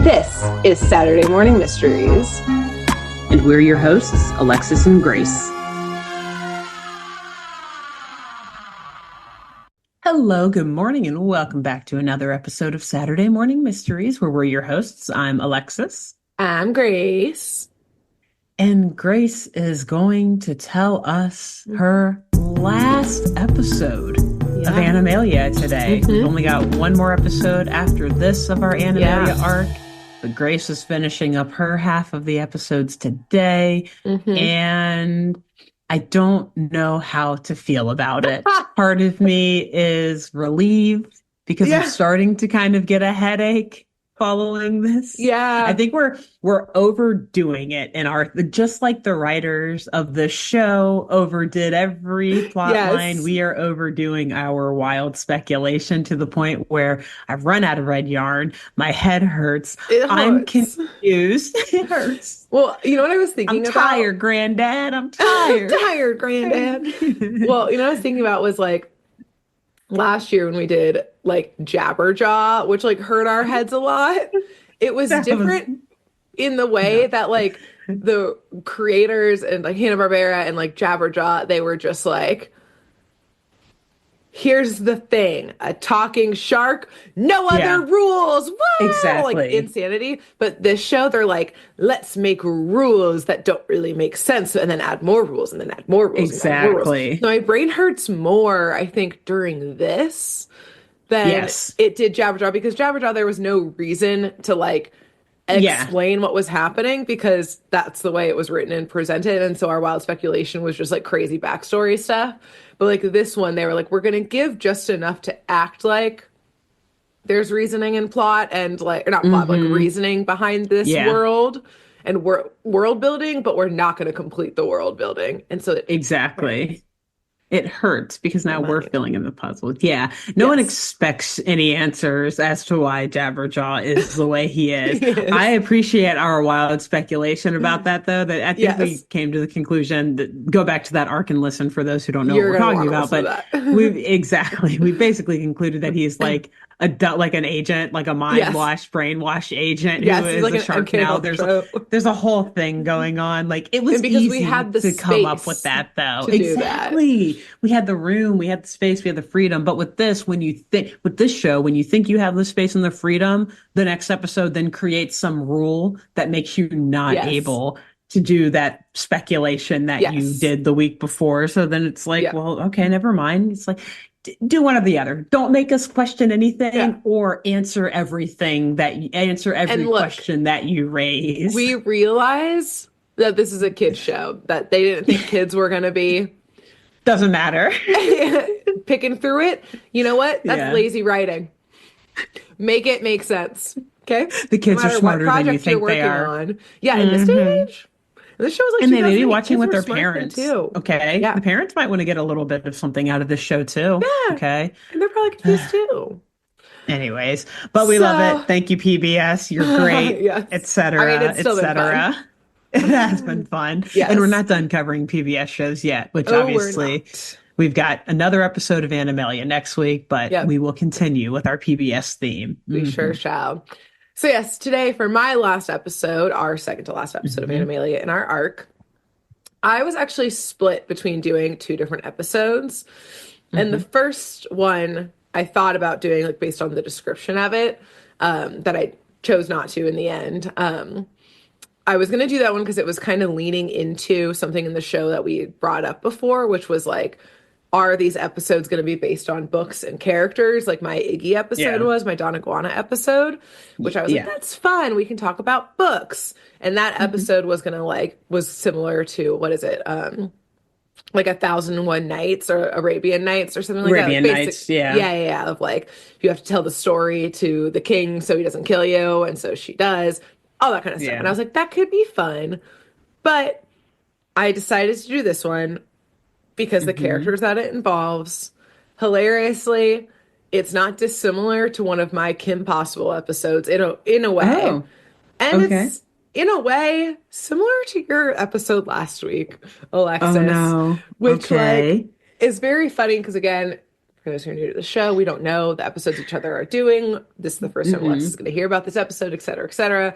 This is Saturday Morning Mysteries. And we're your hosts, Alexis and Grace. Hello, good morning, and welcome back to another episode of Saturday Morning Mysteries, where we're your hosts. I'm Alexis. I'm Grace. And Grace is going to tell us her last episode of Animalia today. We've only got one more episode after this of our Animalia arc. But Grace is finishing up her half of the episodes today, and I don't know how to feel about it. Part of me is relieved because I'm starting to kind of get a headache following this. Yeah. I think we're overdoing it in our, just like the writers of the show overdid every plot line. We are overdoing our wild speculation to the point where I've run out of red yarn. My head hurts. I'm confused. It hurts. Well, you know what I was thinking about? I'm tired, Granddad. I'm tired. I'm tired, Granddad. Well, you know what I was thinking about was like last year when we did like Jabberjaw, which like hurt our heads a lot. It was different in the way that like the creators and like Hanna-Barbera and like Jabberjaw, they were just like, here's the thing, a talking shark, no other rules. Whoa! Exactly. Like insanity. But this show, they're like, let's make rules that don't really make sense and then add more rules and then add more rules. Exactly. And add more rules. So my brain hurts more, I think, during this than it did Jabberjaw, because Jabberjaw, there was no reason to like explain what was happening because that's the way it was written and presented. And so our wild speculation was just like crazy backstory stuff. But like this one, they were like, we're going to give just enough to act like there's reasoning and plot and like, or not plot, but like reasoning behind this world and world building, but we're not going to complete the world building. And so it hurts because now we're filling in the puzzle. Yeah. No one expects any answers as to why Jabberjaw is the way he is. I appreciate our wild speculation about that, though, that I think we came to the conclusion that go back to that arc and listen for those who don't know what we're talking about. But we basically concluded that he's like like an agent, like a mind-washed, brainwashed agent who is like a shark now. There's a whole thing going on. Like it was because easy we had the to come up with that, though. Exactly. We had the room, we had the space, we had the freedom. But with this, when you think you have the space and the freedom, the next episode then creates some rule that makes you not able to do that speculation that you did the week before. So then it's like, well, okay, never mind. It's like, do one or the other. Don't make us question anything or answer everything every question that you raise. We realize that this is a kid's show, that they didn't think kids were going to be doesn't matter. Picking through it. You know what? That's lazy writing. Make it make sense. Okay? The kids are smarter than you think they are. Yeah, in this stage. This show was like, and they may be watching with their parents too. Okay. Yeah. The parents might want to get a little bit of something out of this show too. Yeah. Okay. And they're probably confused too. Anyways, but we love it. Thank you, PBS. You're great, etc. I mean, it's still been fun. It has been fun. Yes. And we're not done covering PBS shows yet, which obviously we've got another episode of Animalia next week, but we will continue with our PBS theme. We sure shall. So yes, today for my last episode, our second to last episode of Animalia in our arc, I was actually split between doing two different episodes. And the first one I thought about doing like based on the description of it, that I chose not to in the end. I was going to do that one because it was kind of leaning into something in the show that we brought up before, which was like, are these episodes going to be based on books and characters? Like my Iggy episode was, my Don Iguana episode, which I was like, that's fun. We can talk about books. And that episode was going to was similar to, what is it? Like 1001 Nights or Arabian Nights or something like Arabian that. Nights, Yeah. Of like, you have to tell the story to the king so he doesn't kill you. And so she does. All that kind of stuff. And I was like, that could be fun. But I decided to do this one because the characters that it involves, hilariously, it's not dissimilar to one of my Kim Possible episodes in a way. And it's, in a way, similar to your episode last week, Alexis. Oh, no. Which, like, is very funny because, again, For those who are new to the show, we don't know the episodes each other are doing. This is the first time Alexis is Mm-hmm. going to hear about this episode, et cetera, et cetera.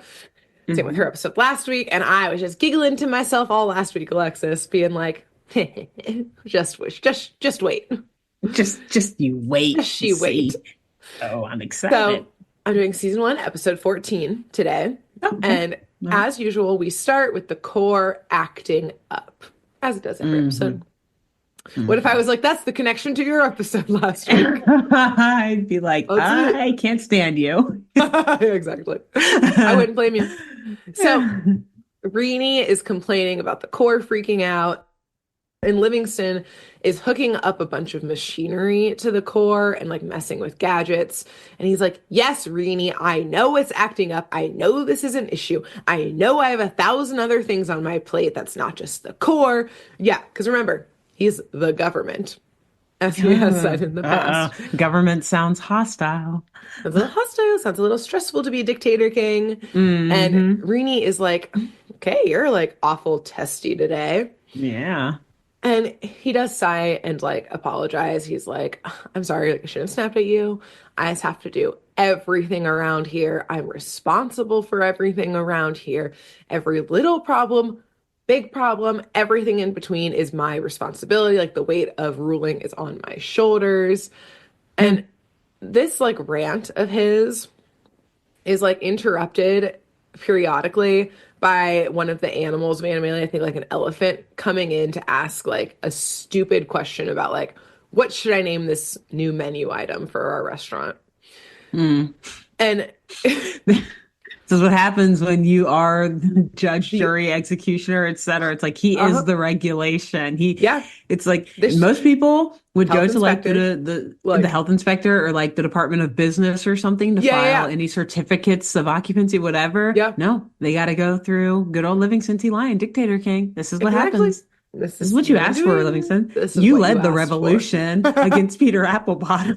Same with Mm-hmm. her episode last week. And I was just giggling to myself all last week, Alexis, being like, just wish, just wait. Just you wait Just and she wait. see. Oh, I'm So excited. I'm doing season 1, episode 14 today. Oh, okay. And All right. as usual, we start with the core acting up, as it does every Mm-hmm. episode. What if I Mm-hmm. was like, that's the connection to your episode last week? I'd be like, That's it. I can't stand you. Exactly. I wouldn't blame you. So Rini is complaining about the core freaking out, and Livingston is hooking up a bunch of machinery to the core and like messing with gadgets. And he's like, yes, Rini, I know it's acting up. I know this is an issue. I know I have 1,000 other things on my plate that's not just the core. Yeah, because remember, he's the government, as he has said in the past. Government sounds hostile. Sounds a little hostile, sounds a little stressful to be a dictator king. And Hmm. Rini is like, okay, you're like awful testy today. Yeah. And he does sigh and like apologize. He's like, I'm sorry, like, I shouldn't have snapped at you. I just have to do everything around here. I'm responsible for everything around here. Every little problem, big problem, everything in between is my responsibility. Like the weight of ruling is on my shoulders. Hmm. And this like rant of his is like interrupted periodically by one of the animals of Animalia, I think like an elephant, coming in to ask like a stupid question about like, what should I name this new menu item for our restaurant? Mm. And This is what happens when you are the judge, the jury, executioner, etc. It's like he is uh-huh, the regulation. yeah, It's like this most people would health go to like inspector, the like health inspector or like the Department of Business or something to yeah, yeah, file yeah, any certificates of occupancy, whatever. yeah, No, they got to go through good old Livingston T. Lion, Dictator King. This is what exactly. happens. This This is is what you what I'm asked for, doing. Livingston. This is You what you led the asked for. revolution against Peter Applebottom.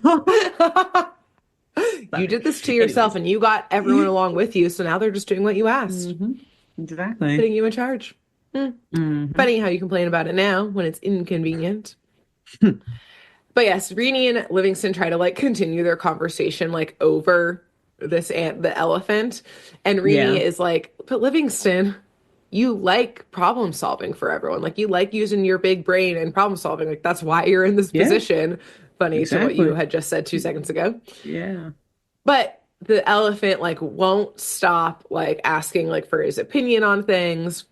You Sorry. did this to yourself Anyways. and you got everyone along with you, so now they're just doing what you asked, Hmm. Exactly. putting you in charge. Hmm. Hmm. Funny how you complain about it now when it's inconvenient. But yes, Rini and Livingston try to like continue their conversation like over this ant, the elephant. And Rini Yeah. is like, but Livingston, you like problem solving for everyone. Like you like using your big brain and problem solving. Like that's why you're in this Yeah, position. Funny to what you exactly. had just said 2 seconds ago. Yeah. But the elephant like won't stop like asking like for his opinion on things.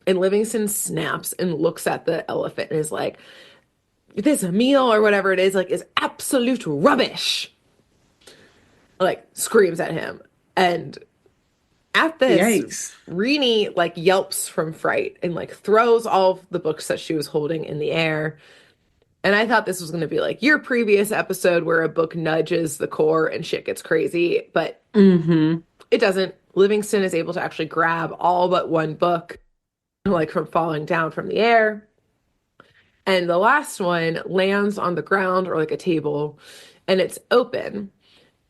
And Livingston snaps and looks at the elephant and is like, this meal or whatever it is absolute rubbish. Like screams at him. And at this, Yikes. Rini like yelps from fright and like throws all of the books that she was holding in the air. And I thought this was going to be like your previous episode where a book nudges the core and shit gets crazy, but Hmm. it doesn't. Livingston is able to actually grab all but one book like from falling down from the air. And the last one lands on the ground or like a table and it's open.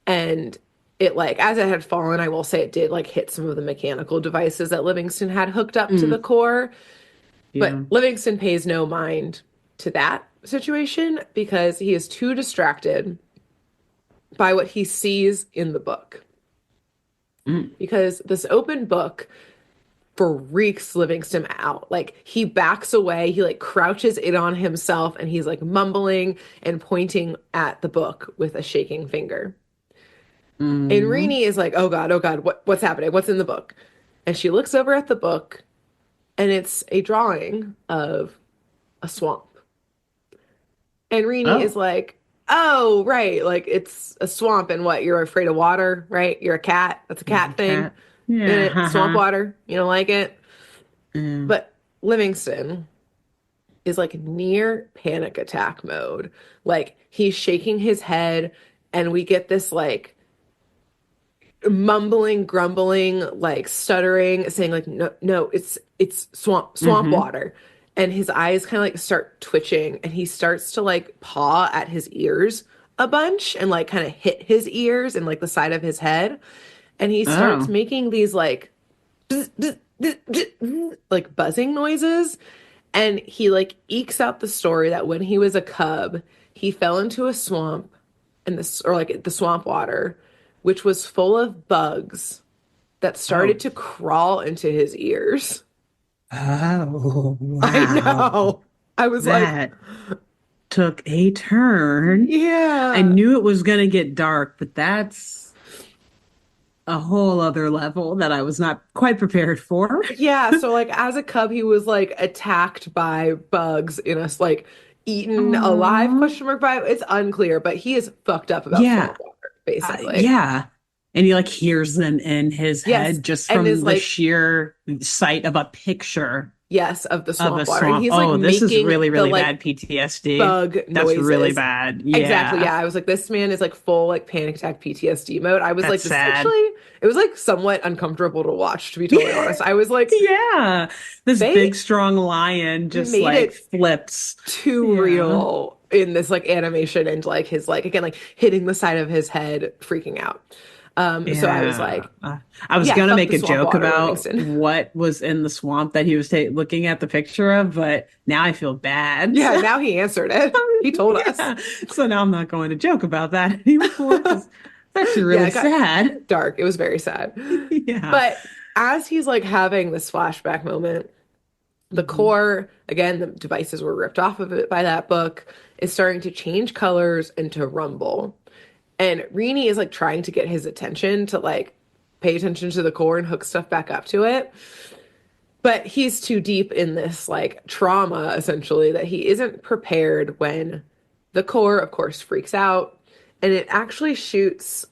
And it like, as it had fallen, I will say it did like hit some of the mechanical devices that Livingston had hooked up to the Mm. core. But Yeah. Livingston pays no mind to that situation because he is too distracted by what he sees in the book. Mm. Because this open book freaks Livingston out. Like he backs away, he like crouches in on himself, and he's like mumbling and pointing at the book with a shaking finger. And Hmm. Rini is like, oh God, what's happening? What's in the book? And she looks over at the book, and it's a drawing of a swamp. And Rini is Oh. like, oh, right. Like it's a swamp, and what? You're afraid of water, right? You're a cat. That's a cat thing. Cat. Yeah. Swamp Haha. water. You don't like it? Mm. But Livingston is like near panic attack mode. Like he's shaking his head, and we get this like mumbling, grumbling, like stuttering, saying like, no, it's swamp Hmm. water. And his eyes kind of like start twitching, and he starts to like paw at his ears a bunch and like kind of hit his ears and like the side of his head. And he starts Oh. making these like like buzzing noises. And he like ekes out the story that when he was a cub, he fell into a swamp and this or like the swamp water, which was full of bugs that started Oh. to crawl into his ears. Oh, I wow. know. I was like, That took a turn. I yeah. knew it was going to get dark, but that's a whole other level that I was not quite prepared for. Yeah, so like as a cub, he was like attacked by bugs in us, like eaten alive, Aww. question mark by it's unclear, but he is fucked up about Yeah. swamp water, basically. Yeah. And he like hears them in his Yes, head just and is from the like, sheer sight of a picture yes, of the of a swamp water. And swamp. he's like Oh, this is making really, the really like bad PTSD. bug That's really noises. bad. Exactly. Yeah. Yeah. I was like, this man is like full like panic attack PTSD mode. I was That's like, this is sad. actually, it was like somewhat uncomfortable to watch, to be totally honest. I was like, Yeah. This big, they strong lion just made like it flips. too Yeah. real in this like animation and like his like again like hitting the side of his head freaking out. So I was Yeah. like, I was yeah, gonna fuck make the a swamp joke water, about Livingston. what was in the swamp that he was looking at the picture of, but now I feel bad. Yeah, now he answered it. He told us. Yeah. So now I'm not going to joke about that anymore because it's actually Yeah, really it got sad. dark. It was very sad. Yeah. But as he's like having this flashback moment, the Mhm. core, again, the devices were ripped off of it by that book, is starting to change colors and to rumble. And Rini is like trying to get his attention to like pay attention to the core and hook stuff back up to it. But he's too deep in this like trauma essentially that he isn't prepared when the core, of course, freaks out and it actually shoots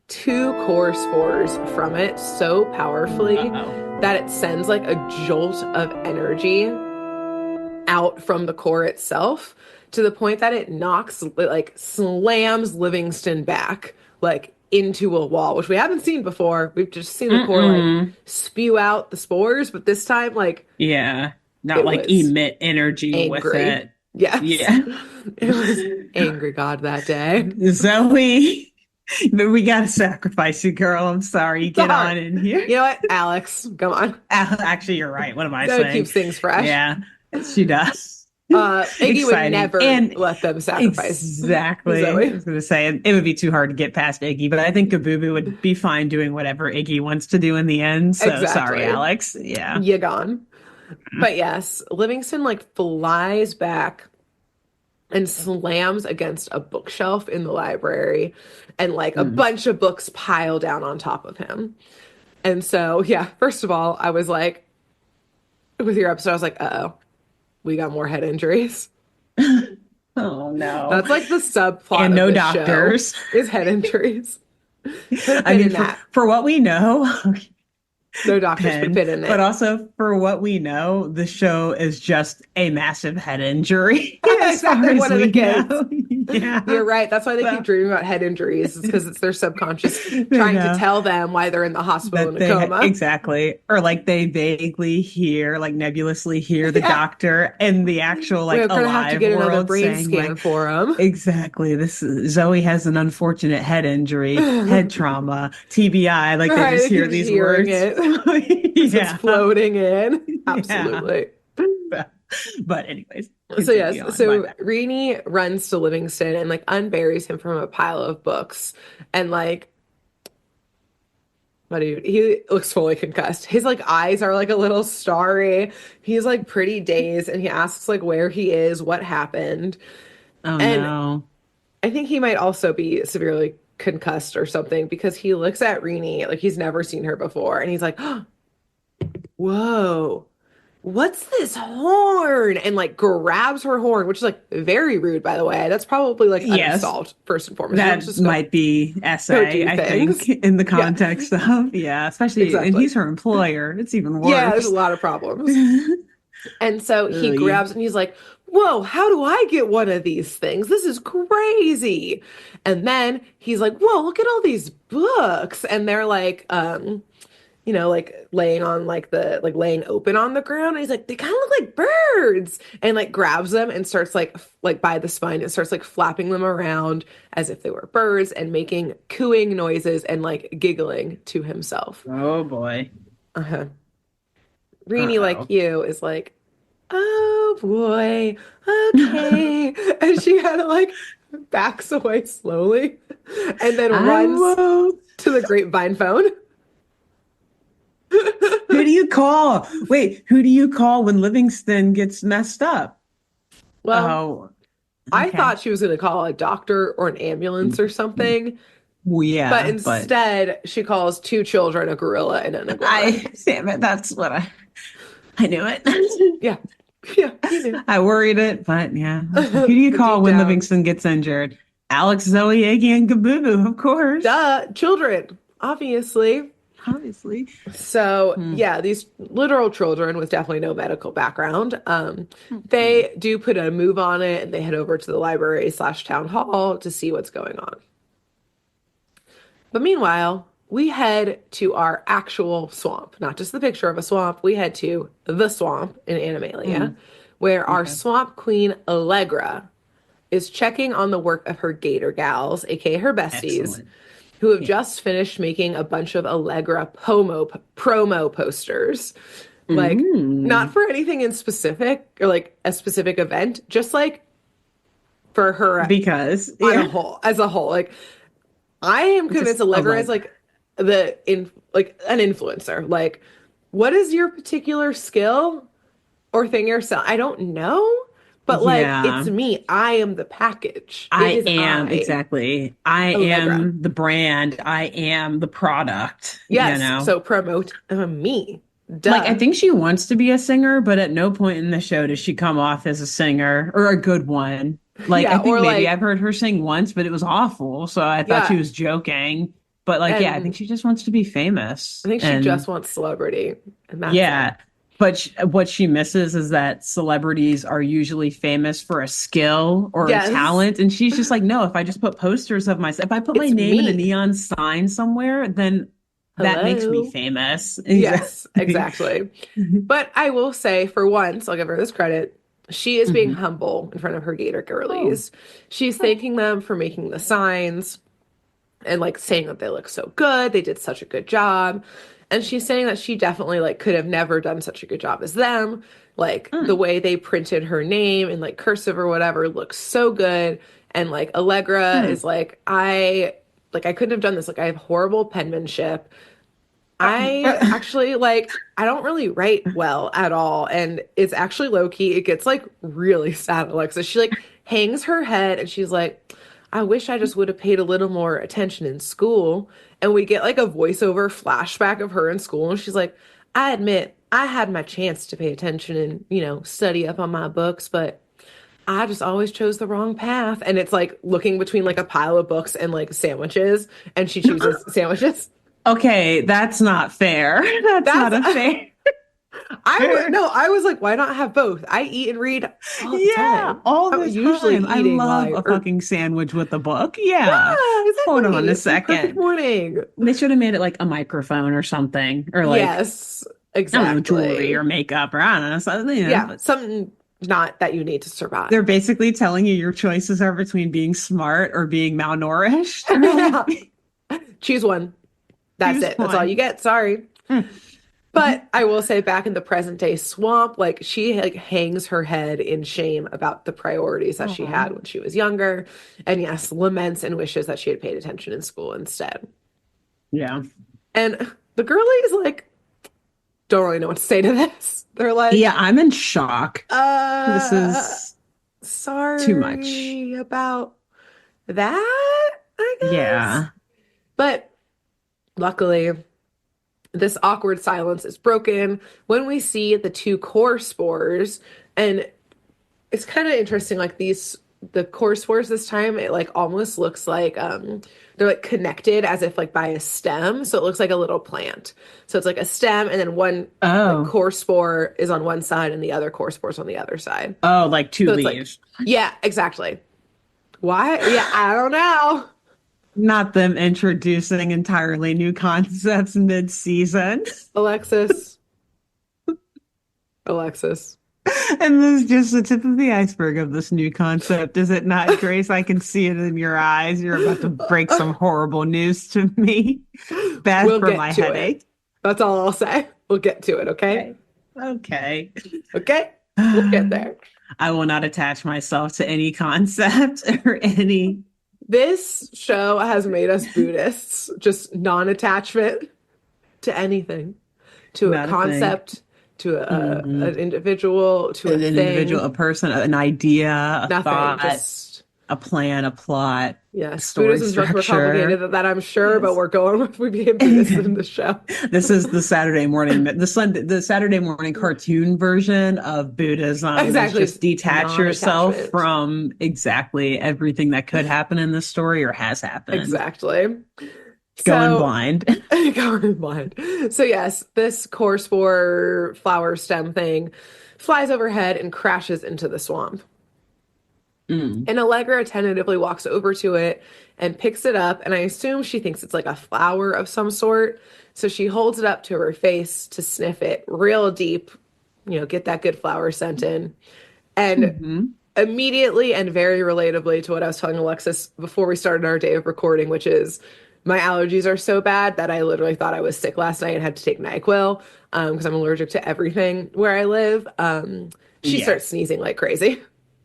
two core spores from it so powerfully Uh-oh. that it sends like a jolt of energy out from the core itself to the point that it knocks like slams Livingston back like into a wall, which we haven't seen before. We've just seen the core like Mm-mm. spew out the spores, but this time like Yeah. Not it like was emit energy with angry. it. Yes. Yeah. It was angry God that day. Zoe, but we gotta sacrifice you, girl. I'm sorry. Get Sorry. on in here. You know what? Alex, come on. Actually, you're right. What am I Zoe saying? keeps things fresh. Yeah, she does. Iggy would Exciting. never And let them sacrifice exactly. I Zoe. was going to say it would be too hard to get past Iggy, but I think Kabubu would be fine doing whatever Iggy wants to do in the end. So sorry, Exactly. Alex. Yeah. You gone. But yes, Livingston like flies back and slams against a bookshelf in the library, and like a Mm. bunch of books pile down on top of him. And so, yeah, first of all, I was like, with your episode, I was like, uh-oh, we got more head injuries. Oh no. That's like the subplot And of no this show doctors. is head injuries. Could have I been mean, in that. for what we know, No doctors could pen, fit in but it. also for what we know, the show is just a massive head injury as far Exactly, as one of the we kids. know. Yeah. You're right. That's why they keep So, dreaming about head injuries. It's because it's their subconscious you trying to know. tell them why they're in the hospital in That a they coma. exactly, or like they vaguely hear, like nebulously hear the Yeah. doctor in the actual like We're gonna have to alive get another world brain saying scan like, for them. exactly, this Zoe has an unfortunate head injury, head trauma, TBI, like they Right, just they keep hear just these hearing words. it as it's Yeah, floating in. yeah. Absolutely. But anyways, So continue yes, on. My so bad. Rini runs to Livingston and like unburies him from a pile of books, and like, my dude, he looks fully concussed. His like eyes are like a little starry. He's like pretty dazed, and he asks like where he is, what happened, Oh and no. I think he might also be severely concussed or something because he looks at Rini like he's never seen her before, and he's like, "Whoa, what's this horn?" And like grabs her horn, which is like very rude, by the way. That's probably like an Yes, assault first and foremost. You don't that just go might be go essay, do I think, things. in the Yeah, context of, yeah, especially, and exactly. he's her employer. It's even Yeah, there's a worse. lot of problems. And so he Really. grabs and he's like, "Whoa, how do I get one of these things? This is crazy." And then he's like, "Whoa, look at all these books." And they're like, like laying on like the like laying open on the ground. And he's like, "They kind of look like birds." And like grabs them and starts like by the spine and starts like flapping them around as if they were birds and making cooing noises and like giggling to himself. Oh boy. Uh-huh. Rini, like Uh-oh. you, is like, "Oh boy, okay." And she kind of like backs away slowly, and then I runs won't. to the grapevine phone. Who do you call? Wait, who do you call when Livingston gets messed up? Well, Oh, I okay. thought she was going to call a doctor or an ambulance or something, Well, but yeah, but instead she calls two children, a gorilla and an iguana. damn it, that's what I knew it. Yeah. Yeah, you knew. I worried it, but yeah. Who do you But call deep when down, Livingston gets injured? Alex, Zoe, Iggy, and Gabubu, of course. duh, children, obviously. Obviously. So, Hmm. yeah, these literal children with definitely no medical background, Hmm. they do put a move on it and they head over to the library slash town hall to see what's going on. But meanwhile, we head to our actual swamp, not just the picture of a swamp. We head to the swamp in Hmm. Animalia, where our Okay. swamp queen Allegra is checking on the work of her gator gals, aka her besties, Excellent. who have Yeah. just finished making a bunch of Allegra promo posters. Like, not Mm. for anything in specific or like a specific event, just like for her Because, on a yeah, whole, as a whole. Like, I am convinced just a Allegra is leg. like the in like an influencer. Like, what is your particular skill or thing you're selling? I don't know, but like it's Yeah, me. I am the package. It I is am I, exactly. I Allegra. am the brand. I am the product, you Yes, know? so promote me. Like, I Duh. think she wants to be a singer, but at no point in the show does she come off as a singer or a good one. Like, I Yeah, think or maybe I've like heard her sing once, but it was awful. So I thought she yeah, was joking. But like, yeah, I think and she just wants to be famous. I think she And just wants celebrity, and that's it. yeah, but what she misses is that celebrities are usually famous for a skill or a Yes, talent. And she's just like, no, if I just put posters of myself, if I put my it's name in a me. neon sign somewhere, then that makes me Hello. famous. Yes, Exactly. exactly. But I will say, for once, I'll give her this credit. She is being Mhm. humble in front of her Gator Oh. girlies. She's thanking them for making the signs and like saying that they look so good. They did such a good job. And she's saying that she definitely like could have never done such a good job as them. Like the Mm. way they printed her name in like cursive or whatever looks so good. And like Allegra Mm. is like I couldn't have done this. Like I have horrible penmanship. I actually like I don't really write well at all, and it's actually low key. It gets like really sad, Alexa. She like hangs her head and she's like, I wish I just would have paid a little more attention in school. And we get like a voiceover flashback of her in school, and she's like, I admit I had my chance to pay attention and, study up on my books, but I just always chose the wrong path. And it's like looking between like a pile of books and like sandwiches, and she chooses sandwiches. Okay, that's not fair. That's That's not a fair. I would no, I was like, why not have both? I eat and read all the Yeah, time. all I'm the usually time. I eating love while a or fucking sandwich with a book. Yeah. yeah, Hold on exactly. a It's the perfect second. morning. They should have made it like a microphone or something, or like, Yes, I don't know, jewelry exactly. or makeup or I don't know, something, Yeah, but something not that you need to they're survive. basically telling you your choices are between being smart or being malnourished. Or like, Yeah. Choose one. That's choose it. That's all you one. get. Sorry. Mm. But I will say back in the present day swamp, like she like hangs her head in shame about the priorities that she Aw. had when she was younger. And yes, laments and wishes that she had paid attention in school instead. Yeah. And the girlies like don't really know what to say to this. They're Yeah, like, I'm in shock. This uh, is too much. sorry about that, I guess. Yeah. But luckily, this awkward silence is broken when we see the two core spores. And it's kind of interesting, like the core spores this time, it like almost looks like they're like connected as if like by a stem. So it looks like a little plant. So it's like a stem, and then one like Oh. core spore is on one side and the other core spores on the other side. Oh, like two So it's like, leaves. yeah, exactly. Why? Yeah, I don't know. Not them introducing entirely new concepts mid-season. Alexis, Alexis. And this is just the tip of the iceberg of this new concept, is it not, Grace? I can see it in your eyes. You're about to break some horrible news to me. Bad We'll for get my to it. headache. That's all I'll say. We'll get to it, okay? Okay. Okay. Okay? We'll get there. I will not attach myself to any concept or any. This show has made us Buddhists, just non-attachment to anything, to a Not a thing. concept, to Hmm. an individual, to a An individual, thing, a person, an idea, a nothing. thought, Just a plan, a plot, a yes, story Buddhism's much more complicated structure. than that, I'm sure, but Yes. we're going with we being Buddhists in the show. This is the Saturday morning, the Saturday morning cartoon version of Buddhism is Exactly, just detach yourself non-attachment. from exactly everything that could happen in this story or has happened. Exactly. Going So, blind. going in blind. So yes, this core spore flower stem thing flies overhead and crashes into the swamp. Mm. And Allegra tentatively walks over to it and picks it up, and I assume she thinks it's like a flower of some sort. So she holds it up to her face to sniff it real deep, get that good flower scent in. And Hmm. immediately and very relatably to what I was telling Alexis before we started our day of recording, which is my allergies are so bad that I literally thought I was sick last night and had to take NyQuil because I'm allergic to everything where I live. She Yeah. starts sneezing like crazy.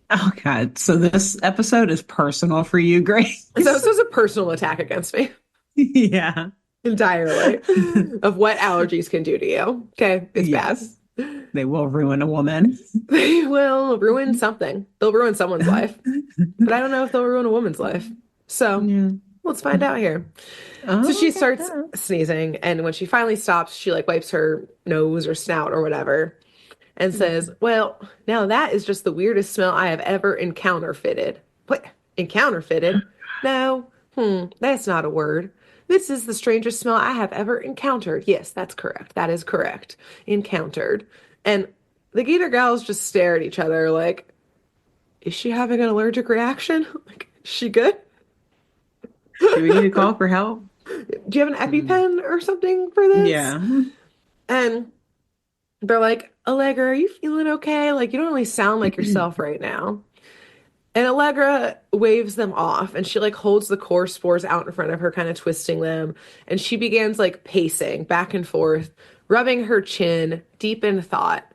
Oh God. So this episode is personal for you, So Grace. this was a personal attack against me Yeah. entirely of what allergies can do to you. Okay, it's bad. Yes. They will ruin a woman. They will ruin something. They'll ruin someone's life, but I don't know if they'll ruin a woman's life. So Yeah. let's find out here. So Oh, she okay. starts sneezing, and when she finally stops, she like wipes her nose or snout or whatever and says, Mhm. "Well, now that is just the weirdest smell I have ever encounterfeited." What? Encounterfeited? No. That's not a word. This is the strangest smell I have ever encountered. Yes, that's correct. That is correct. Encountered. And the Gator gals just stare at each other like, is she having an allergic reaction? Like, is she good? Do we need to call for help? Do you have an Mm. EpiPen or something for this? Yeah. And they're like, Allegra, are you feeling okay? Like, you don't really sound like yourself right now. And Allegra waves them off and she like holds the core spores out in front of her, kind of twisting them. And she begins like pacing back and forth, rubbing her chin, deep in thought,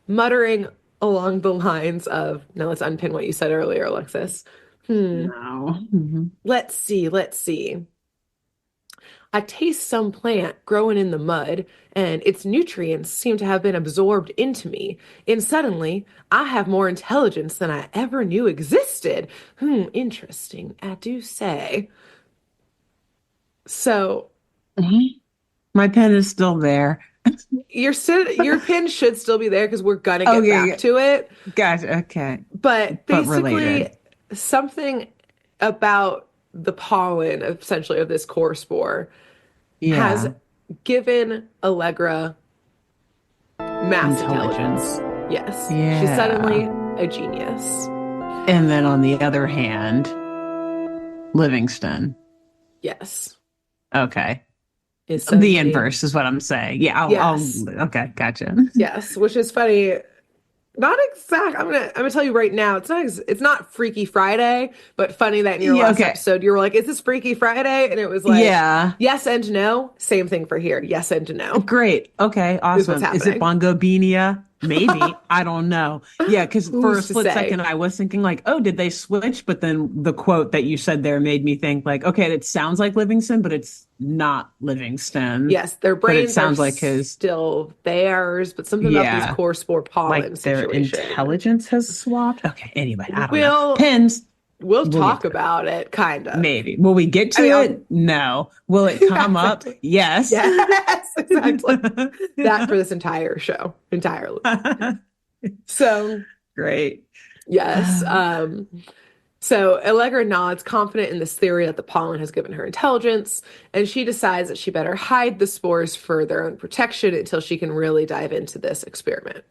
muttering along the lines of, now let's unpin what you said earlier, Alexis. No. Mhm. Let's see, let's see. I taste some plant growing in the mud, and its nutrients seem to have been absorbed into me. And suddenly, I have more intelligence than I ever knew existed. Interesting, I do say. So, My pen is still there. your pin should still be there because we're gonna get back Okay. to it. Gotcha. Okay. But But basically, related. something about the pollen, essentially, of this core spore has Yeah. given Allegra mass intelligence. Intelligence. Yes, she's Yeah. suddenly a genius. And then on the other hand, Livingston. Yes, Okay. is The suddenly inverse is what I'm saying. Yeah, yes, okay, gotcha. yes, which is funny. Not exact. I'm gonna tell you right now. It's not Freaky Friday, but funny that in your Yeah, last okay. episode you were like, "Is this Freaky Friday?" And it was like, Yeah. yes and no. Same thing for here. Yes and no Great. Okay, is what's awesome. Is it happening. Bongobinia? Maybe. I don't know. Yeah, because for a Who's to split second say? I was thinking like, oh, did they switch? But then the quote that you said there made me think like, okay, it sounds like Livingston, but it's not Livingston. Yes, their But it brains are sounds like his, still theirs, but something about these yeah, core spore pollen like their situation. intelligence has swapped. Okay, anyway, I don't know. We'll Pins, we'll we'll get talk to it. about it, kind of. Maybe. Will we get I to mean, it? No. Will it yeah, come up? exactly. Yes. Yes, exactly. That for this entire show, entirely. So, Great. yes. So Allegra nods, confident in this theory that the pollen has given her intelligence, and she decides that she better hide the spores for their own protection until she can really dive into this experiment.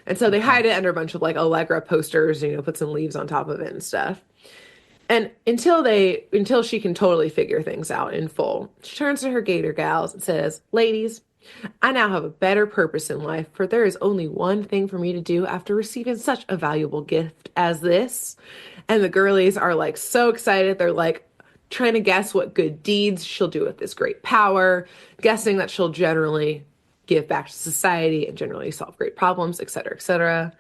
And so they Okay. hide it under a bunch of like Allegra posters, put some leaves on top of it and stuff. And until she can totally figure things out in full, she turns to her gator gals and says, "Ladies, I now have a better purpose in life, for there is only one thing for me to do after receiving such a valuable gift as this." And the girlies are like so excited. They're like trying to guess what good deeds she'll do with this great power, guessing that she'll generally give back to society and generally solve great problems, et cetera, et cetera.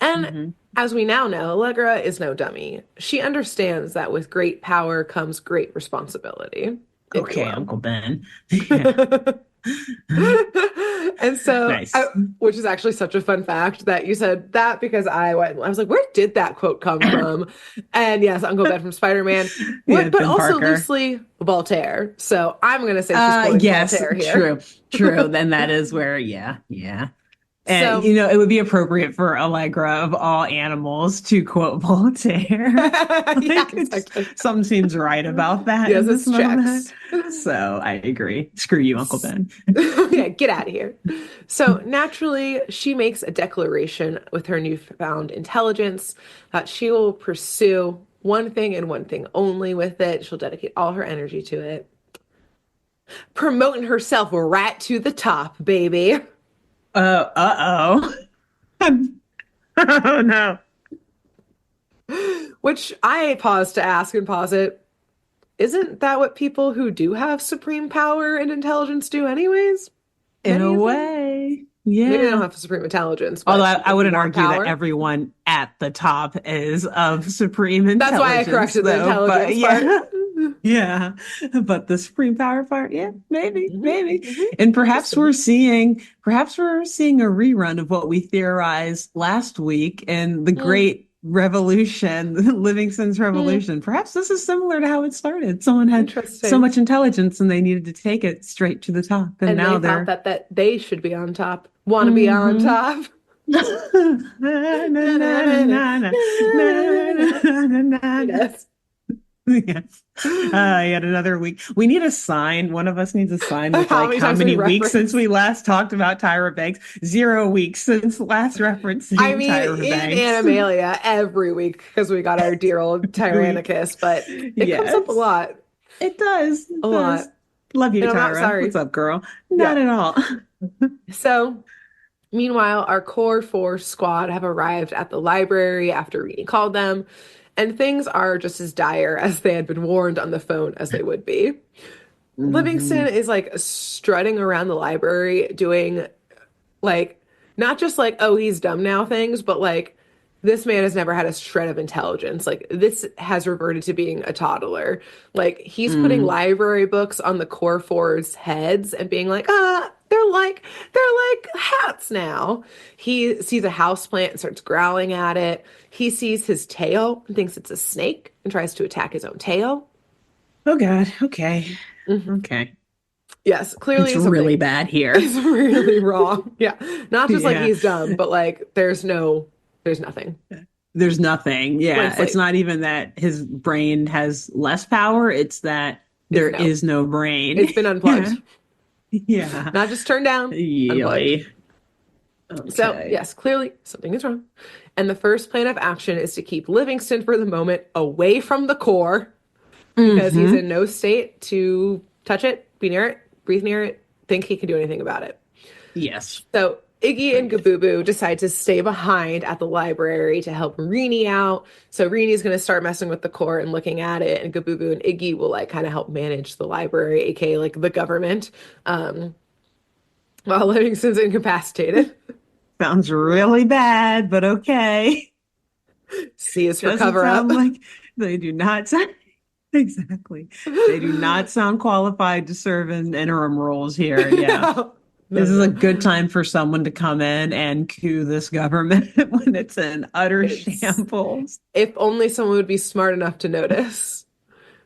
And Hmm. as we now know, Allegra is no dummy. She understands that with great power comes great responsibility, if you Okay, will. Uncle Ben. Yeah. And so, Nice. which is actually such a fun fact that you said that because I was like, where did that quote come from? And yes, Uncle Ben from Spider-Man, Yeah, but Ben also Parker. loosely Voltaire. So I'm going to say she's quoting Yes, Voltaire here. true, true. Then that is where, yeah, yeah. And So, it would be appropriate for Allegra of all animals to quote Voltaire. yeah, Like exactly. something seems right about that Yes, in this this moment. checks. So I agree. Screw you, Uncle Ben. Yeah, get out of here. So naturally, she makes a declaration with her newfound intelligence that she will pursue one thing and one thing only with it. She'll dedicate all her energy to it. Promoting herself right to the top, baby. Uh-oh. Oh no. Which I pause to ask and posit, isn't that what people who do have supreme power and intelligence do anyways? In Many a of them? way. Maybe they don't Yeah. have supreme intelligence, Although but I people who wouldn't want argue that power. everyone at the top is of supreme That's why I intelligence, corrected the though. But intelligence part. yeah, yeah. But the supreme power part, yeah, maybe, Hmm. maybe. Hmm. And Interesting. perhaps we're seeing a rerun of what we theorized last week in the Mm, Great Revolution, Livingston's mm, Revolution. Perhaps this is similar to how it started. Someone had so interesting. much intelligence and they needed to take it straight to the top, and And they now thought they're. that they should be on top. Want to be on Mhm. top. Na, na, Na, na, na, na, na, na, na, na, na, na, na. na, na, na, na. Yes. Yes. Yet another week. We need a sign. One of us needs a sign with How like many how times we many weeks since reference? we last talked about Tyra Banks? 0 weeks since last I referencing mean, Tyra in Banks. Animalia every week because we got our dear old We, Tyrannicus, but it comes up a yes, lot. it does. A It does. lot. Love you, And I'm not Tyra. What's sorry. up, girl? Not Yeah. at all. So meanwhile, our core force squad have arrived at the library after Reading called them, and things are just as dire as they had been warned on the phone as they would be. Livingston Hmm. is like strutting around the library doing like not just like, oh, he's dumb now things, but like this man has never had a shred of intelligence. Like this has reverted to being a toddler. Like he's putting Mm. library books on the core fours heads and being like, they're like hats now. He sees a house plant and starts growling at it. He sees his tail and thinks it's a snake and tries to attack his own tail. Oh God. Okay. Mhm. Okay. Yes, It's clearly really something bad here. is really wrong. Yeah. Not just like Yeah. he's dumb, but like there's nothing. There's nothing. Blank Yeah. It's slate. not even that his brain has less power. It's that It's there no. is no brain. It's been Yeah. unplugged. Yeah. Not just turned down, unplugged. Yay. So, Okay. yes, clearly something is wrong. And the first plan of action is to keep Livingston for the moment away from the core because he's Hmm. in no state to touch it, be near it, breathe near it, think he can do anything about it. Yes. So Iggy and Agreed. Gabooboo decide to stay behind at the library to help Rini out. So Rini's going to start messing with the court and looking at it, and Gabooboo and Iggy will like kind of help manage the library, aka like the government, um, while Livingston's incapacitated. Sounds really bad, but okay. C is for Doesn't cover up. sound like they do not sound exactly. They do not sound qualified to serve in interim roles here. Yeah. No, no, This is a no. good time for someone to come in and coup this government when it's in utter It's shambles. if only someone would be smart enough to notice.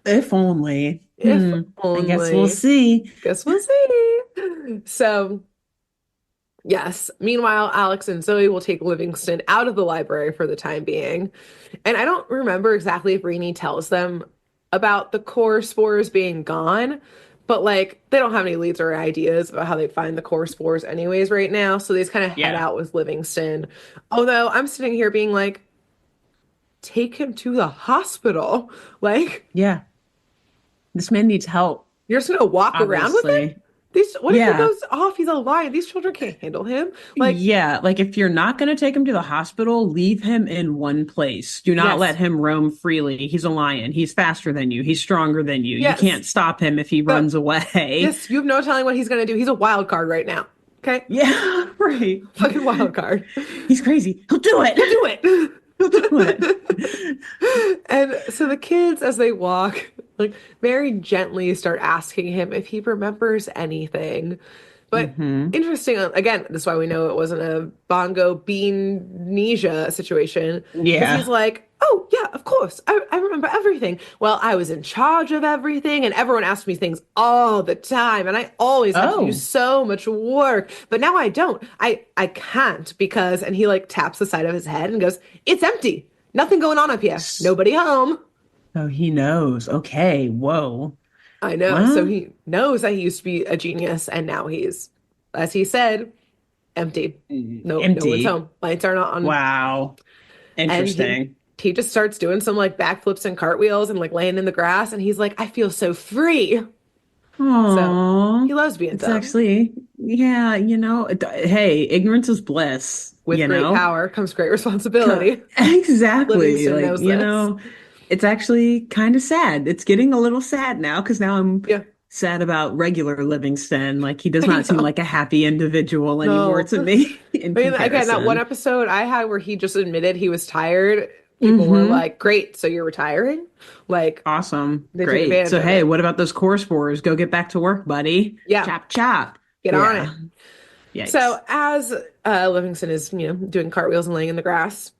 If only. If I guess we'll only. see. Guess we'll see. So yes. Meanwhile, Alex and Zoe will take Livingston out of the library for the time being. And I don't remember exactly if Rini tells them about the core spores being gone, but like they don't have any leads or ideas about how they'd find the core spores anyways right now. So they just kind of head Yeah. out with Livingston. Although I'm sitting here being like, take him to the hospital. Like, Yeah. This man needs help, you're just gonna walk around with him? obviously. What if he Yeah. goes off? He's a lion. These children can't handle him. Like, Yeah, like if you're not going to take him to the hospital, leave him in one place. Do not let yes, him roam freely. He's a lion. He's faster than you. He's stronger than you. You yes. can't stop him if he So runs away. yes, you have no telling what he's going to do. He's a wild card right now. Okay. Yeah, right. Fucking wild card. He's crazy. He'll do it. He'll do it. He'll do it. And so the kids, as they walk, like very gently start asking him if he remembers anything. But Hmm. interesting, again, this is why we know it wasn't a bongo bean-nesia situation, because he's Yeah. like, oh, yeah, of course, I remember everything. Well, I was in charge of everything, and everyone asked me things all the time, and I always had to do Oh. so much work. But now I don't. I can't because, and he like taps the side of his head and goes, it's empty. Nothing going on up here. Nobody home. So he knows. Okay. Whoa. I know. So Well, he knows that he used to be a genius, and now he's, as he said, empty. No one's empty. home. Lights are not on. Wow. And Interesting. he just starts doing some like backflips and cartwheels and like laying in the grass, and he's like, I feel so free. So Oh, he loves being it's dumb. actually, yeah, hey, ignorance is bliss, With great power comes great responsibility. Exactly. Livingston Like, knows this. it's actually kind of sad. It's getting a little sad now because now I'm Yeah, sad about regular Livingston. Like, he does I not seem know. like a happy individual anymore No. to me in I mean, again, that one comparison. episode I had where he just admitted he was tired, people were Hmm. like, great, so you're retiring? Like, Awesome. they took Great. advantage So, of hey, it. what about those core spores? Go get back to work, buddy. Yeah, Chop, chop. get on Yeah. it. Yikes. So as Livingston is, doing cartwheels and laying in the grass,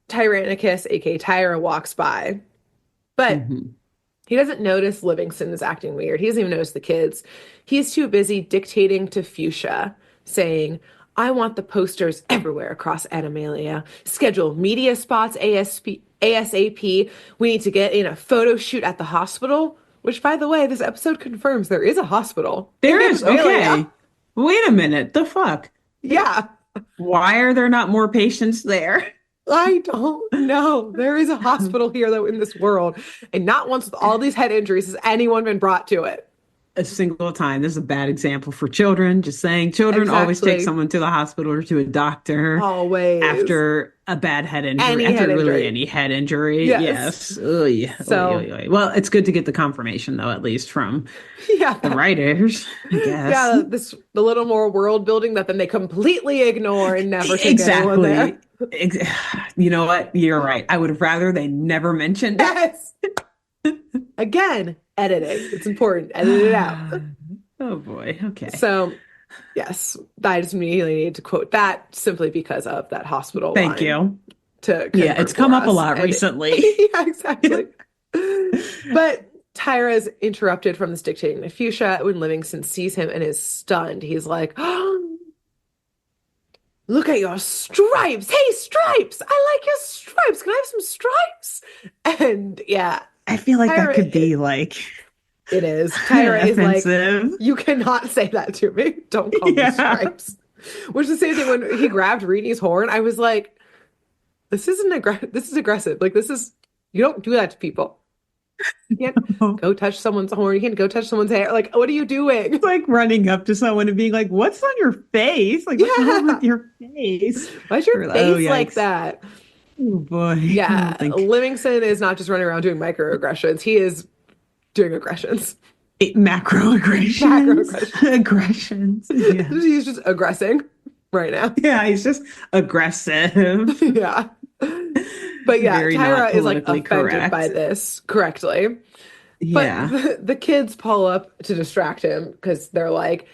Tyrannicus, aka Tyra, walks by. But Hmm. he doesn't notice Livingston is acting weird. He doesn't even notice the kids. He's too busy dictating to Fuchsia, saying, I want the posters everywhere across Animalia. Schedule media spots ASAP. We need to get in a photo shoot at the hospital, which, by the way, this episode confirms there is a hospital in There is. Animalia. Okay. Wait a minute. The fuck? Yeah, Why are there not more patients there? I don't know. There is a hospital here, though, in this world. And not once with all these head injuries has anyone been brought to it. A single time. This is a bad example for children. Just saying, children always take Exactly. someone to the hospital or to a doctor Always. after a bad head injury, Any head after really injury. any head injury. Yes. Yes. Oy, oy, So, oy, oy. Well, it's good to get the confirmation, though, at least from yeah, the writers, I guess. yeah, this the little more world building that then they completely ignore and never take anyone there. Exactly. Ex- You know what? You're right. I would have rather they never mentioned it. Yes. Again, editing. It's important. Edit it out. Oh boy. Okay. So, yes, I just immediately need to quote that simply because of that hospital Thank line you. to Yeah, confirm it's come for up a us. lot And recently. yeah, exactly. But Tyra's interrupted from this dictating to Fuchsia when Livingston sees him and is stunned. He's like, oh, look at your stripes. Hey, stripes. I like your stripes. Can I have some stripes? And yeah, I feel like that Tyra, could be like it is. Tyra is like, offensive. you cannot say that to me. Don't call me Yeah. stripes. Which is the same thing when he grabbed Reedy's horn. I was like, this is aggressive. Like this is you don't do that to people. You can't go touch someone's horn. You can't go touch someone's hair. Like, what are you doing? It's like running up to someone and being like, "What's on your face? Like, what's wrong Yeah. with your face?" Why's your Or, oh, face like yikes. that? Oh boy. I Yeah. don't think Livingston is not just running around doing microaggressions. He is doing aggressions. macroaggressions. Macroaggressions. Aggressions. Yeah. He's just aggressing right now. Yeah, he's just aggressive. Yeah. But yeah, Very not Tyra is like politically offended by correct. this correctly. But Yeah. the kids pull up to distract him because they're like,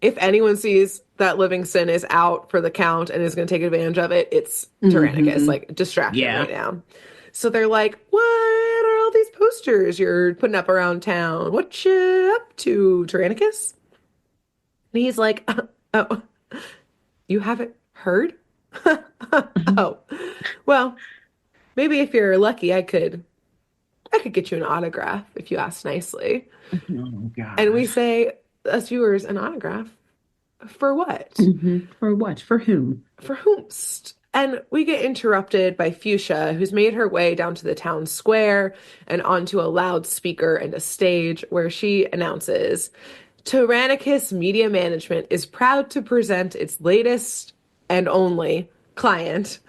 if anyone sees that Livingston is out for the count and is going to take advantage of it, it's Tyrannicus. Hmm. Like, distract him right Yeah. now. So they're like, what are all these posters you're putting up around town? What you up to, Tyrannicus? And he's like, oh, you haven't heard? Oh, well, maybe if you're lucky, I could get you an autograph if you ask nicely. Oh And we God. say, as viewers, an autograph for what? For what? For whom? For whomst? And we get interrupted by Fuchsia, who's made her way down to the town square and onto a loudspeaker and a stage where she announces Tyrannicus Media Management is proud to present its latest and only client,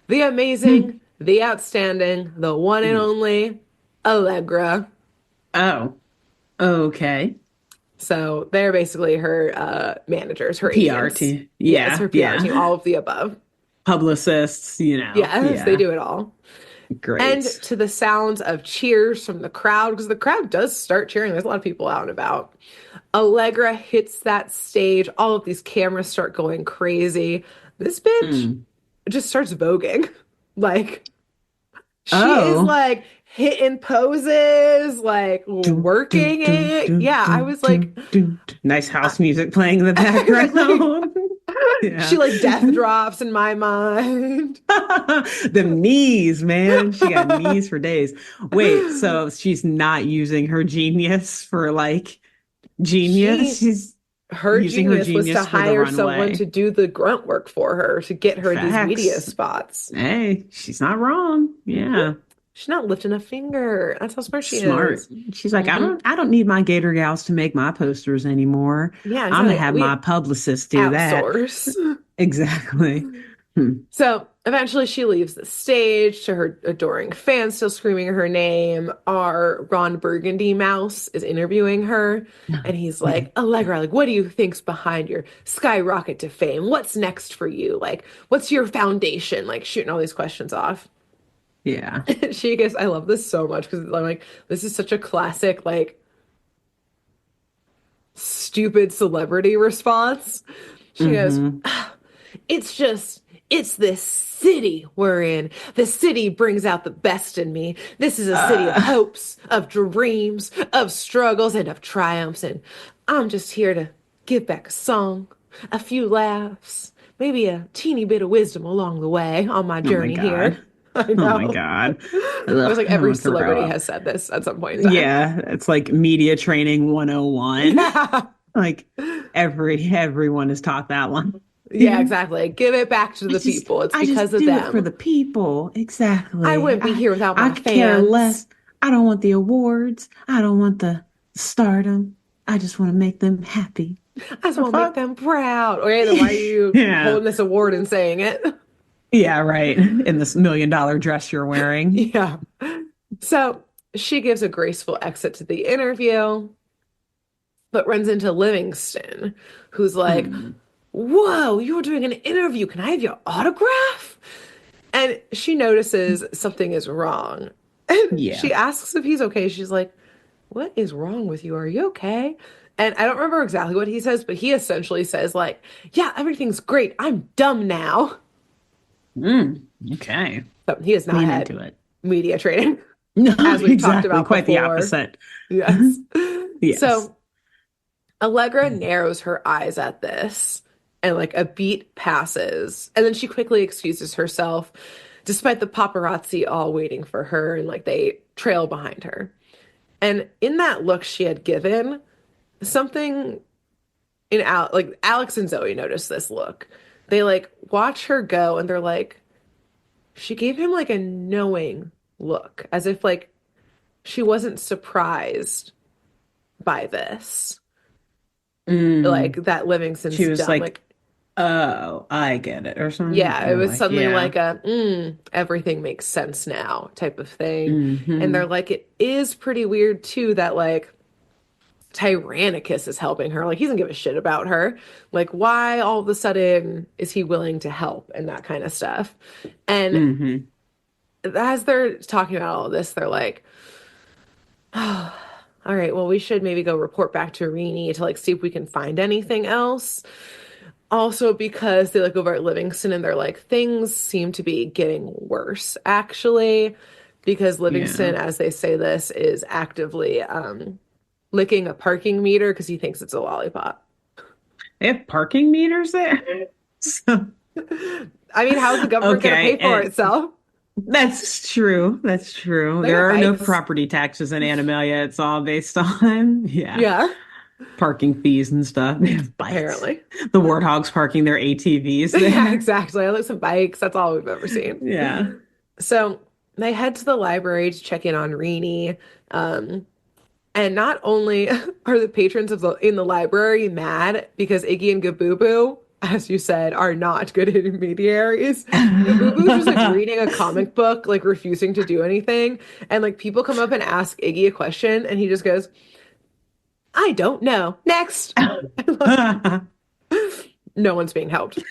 the amazing, the outstanding, the one and only Allegra. Oh, okay. So they're basically her managers, her PR agents. team. Yes, Yeah, her PR team, yeah. all of the above. Publicists, Yes, they yeah. do it all. And Great. to the sounds of cheers from the crowd, because the crowd does start cheering. There's a lot of people out and about. Allegra hits that stage. All of these cameras start going crazy. This bitch Mm. just starts voguing. Like, she is Oh. like hitting poses, like Dun, dun, working dun, it. dun, Yeah, I dun, was like, dun, dun, dun. Nice I, house music playing in the exactly. background. She Yeah. like death drops in my mind. The knees, man. She got knees for days. Wait, so she's not using her genius for like genius? She She's Her using her genius was to genius for the hire someone to runway. do the grunt work for her to get her these media Facts. spots. Hey, she's not wrong. Mhm. Yeah. She's not lifting a finger. That's how smart she Smart. is. She's like, Hmm. I don't need my Gator gals to make my posters anymore. Yeah, I'm gonna exactly. have We my publicist do that. outsource. Exactly. Hmm. So eventually she leaves the stage to her adoring fans still screaming her name. Our Ron Burgundy mouse is interviewing her, and he's like, Allegra, like, what do you think's behind your skyrocket to fame? What's next for you? Like, what's your foundation? Like, shooting all these questions off. Yeah. She goes, I love this so much because I'm like, this is such a classic, like, stupid celebrity response. She goes, Hmm. it's just, it's this city we're in. The city brings out the best in me. This is a city of Uh, hopes, of dreams, of struggles, and of triumphs. And I'm just here to give back a song, a few laughs, maybe a teeny bit of wisdom along the way on my oh my journey here. God. I Oh my know. God. I was Ugh, like, I'm every gonna throw celebrity up. has said this at some point in time. Yeah, it's like media training 101. Yeah. Like everyone is taught that one. Yeah, Yeah. exactly. Give it back to the people. It's I because just of do it for them. the people. I Exactly. wouldn't be here without I my could care fans. less. I don't want the awards. I don't want the stardom. I just want to make them happy. I just The want to make fuck? them proud. Okay, then why are you Yeah. holding this award and saying it? Yeah, right. In this $1 million dress you're wearing. Yeah. So she gives a graceful exit to the interview, but runs into Livingston, who's like, Mm. whoa, you were doing an interview. Can I have your autograph? And she notices something is wrong. And Yeah. she asks if he's okay. She's like, what is wrong with you? Are you okay? And I don't remember exactly what he says, but he essentially says, like, yeah, everything's great. I'm dumb now. Mm. Okay. So he has not Lean had into it. media training, No, as we've talked exactly. about Quite the before. opposite. Yes. Yes. So Allegra narrows her eyes at this, and like a beat passes. And then she quickly excuses herself, despite the paparazzi all waiting for her, and like they trail behind her. And in that look she had given, something like Alex and Zoe notice this look. They like watch her go and they're like, she gave him like a knowing look, as if like she wasn't surprised by this. Like Mm. that She Livingston's was dumb. like, Like, oh, I get it, or something. yeah, it Or was like, something yeah. like a everything makes sense now type of thing. And they're Hmm. like, it is pretty weird too that like Tyrannicus is helping her. Like he doesn't give a shit about her. Like why all of a sudden is he willing to help and that kind of stuff. And Hmm. as they're talking about all of this, they're like, oh, all right, well, we should maybe go report back to Rini to like see if we can find anything else. Also, because they look over at Livingston and they're like, things seem to be getting worse, actually, because Yeah. Livingston, as they say this, is actively licking a parking meter because he thinks it's a lollipop. They have parking meters there. So, I mean, how's the government going to okay, pay for and itself? that's true. That's true. They got There are no bikes. property taxes in Animalia. It's all based on, yeah, Yeah, parking fees and stuff. They have bikes. apparently. The warthogs parking their ATVs Yeah, there. exactly. I look some bikes. That's all we've ever seen. Yeah. So they head to the library to check in on Rini. Um, and not only are the patrons of the in the library mad because Iggy and Gabooboo, as you said, are not good intermediaries. Gabooboo's just like reading a comic book, like refusing to do anything. And like people come up and ask Iggy a question, and he just goes, I don't know. Next. No one's being helped.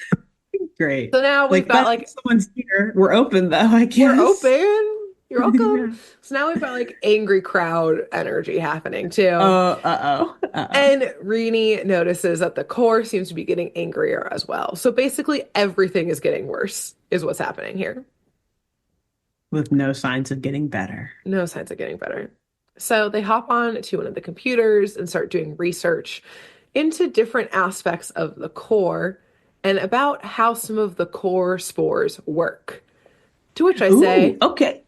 Great. So now we've Like, got but like, someone's here. We're open though, I we're guess. open. You're welcome. Yeah. So now we've got like angry crowd energy happening too. Oh, uh-oh. Uh-oh. And Rini notices that the core seems to be getting angrier as well. So basically, everything is getting worse, is what's happening here. With no signs of getting better. No signs of getting better. So they hop on to one of the computers and start doing research into different aspects of the core and about how some of the core spores work. To which I Ooh, say, okay.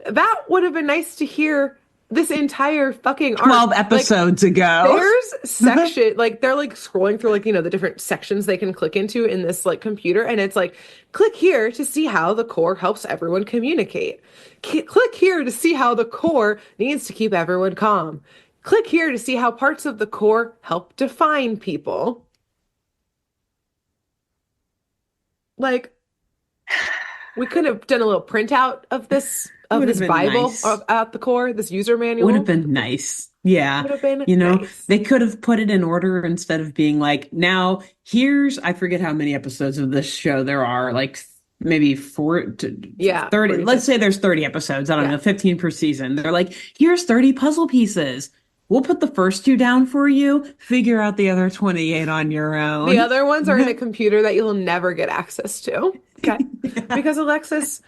that would have been nice to hear this entire fucking arc. 12 Like, episodes ago. there's section, like they're like scrolling through like, the different sections they can click into in this like computer. And it's like, click here to see how the core helps everyone communicate. Click here to see how the core needs to keep everyone calm. Click here to see how parts of the core help define people. Like, we could have done a little printout of Would have this been Bible nice. at the core, this user Would have manual. been nice. Yeah. Would have been You know, nice. they could have put it in order instead of being like, now here's, I forget how many episodes of this show there are, like maybe four to Yeah, 30. Let's 46. say there's 30 episodes. I don't Yeah. know, 15 per season. They're like, here's 30 puzzle pieces. We'll put the first two down for you. Figure out the other 28 on your The own. other ones are in a computer that you'll never get access to. Okay. Yeah. Because Alexis,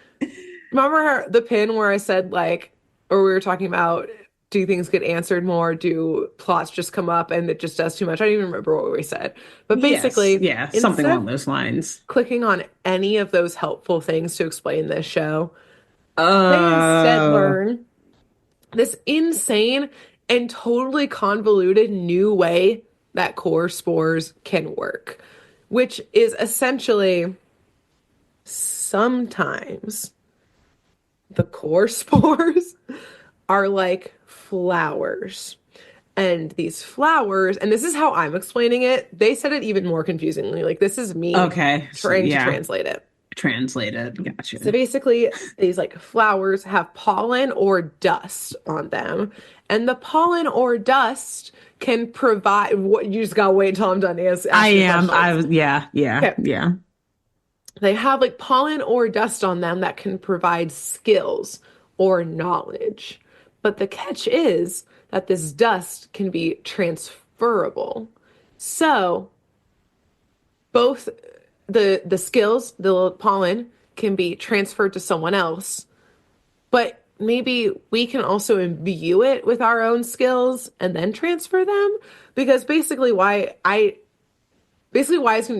remember the pin where I said, like, or we were talking about, do things get answered more? Do plots just come up and it just does too much? I don't even remember what we said. But Yes. basically, Yeah. Something instead of along those lines. clicking on any of those helpful things to explain this show, they instead Oh. learn this insane and totally convoluted new way that core spores can work, which is essentially sometimes the core spores are like flowers. And these flowers, and this is how I'm explaining it, they said it even more confusingly. Like, this is me Okay. So, trying to yeah. translate it. Translated. Gotcha. So basically, these like flowers have pollen or dust on them. And the pollen or dust can provide what you just gotta wait until I'm done I asking am. I questions. was, yeah, yeah, Okay. yeah. They have like pollen or dust on them that can provide skills or knowledge. But the catch is that this dust can be transferable. So both the skills, the little pollen, can be transferred to someone else, but maybe we can also imbue it with our own skills and then transfer them. Because basically why it's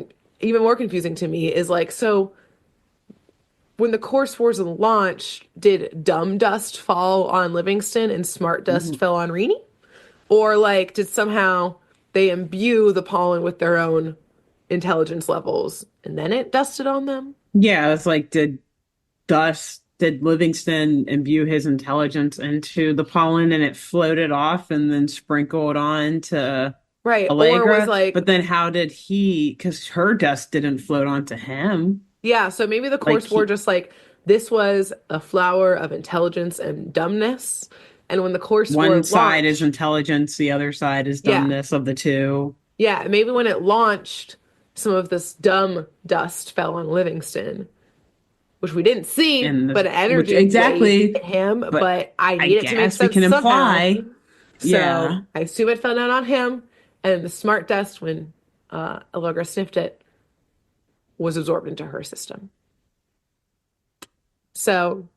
even more confusing to me is like, so when the Course Wars launched, did dumb dust fall on Livingston and smart dust Mhm. fell on Rini? Or like, did somehow they imbue the pollen with their own intelligence levels and then it dusted on them? Yeah, it's like, did Livingston imbue his intelligence into the pollen and it floated off and then sprinkled on to Right. Or was Allegra? But like, then how did because her dust didn't float onto him. yeah, so maybe the Like Course War just like, this was a flower of intelligence and dumbness. And when the Course War one side is launched, intelligence, the other side is yeah, dumbness of the two. yeah, maybe when it launched, some of this dumb dust fell on Livingston, which we didn't see, And but which energy way exactly, hit him. but But I I need it to make guess we sense can somehow. imply. So Yeah. I assume it fell down on him, and the smart dust, when Allegra sniffed it, was absorbed into her system. So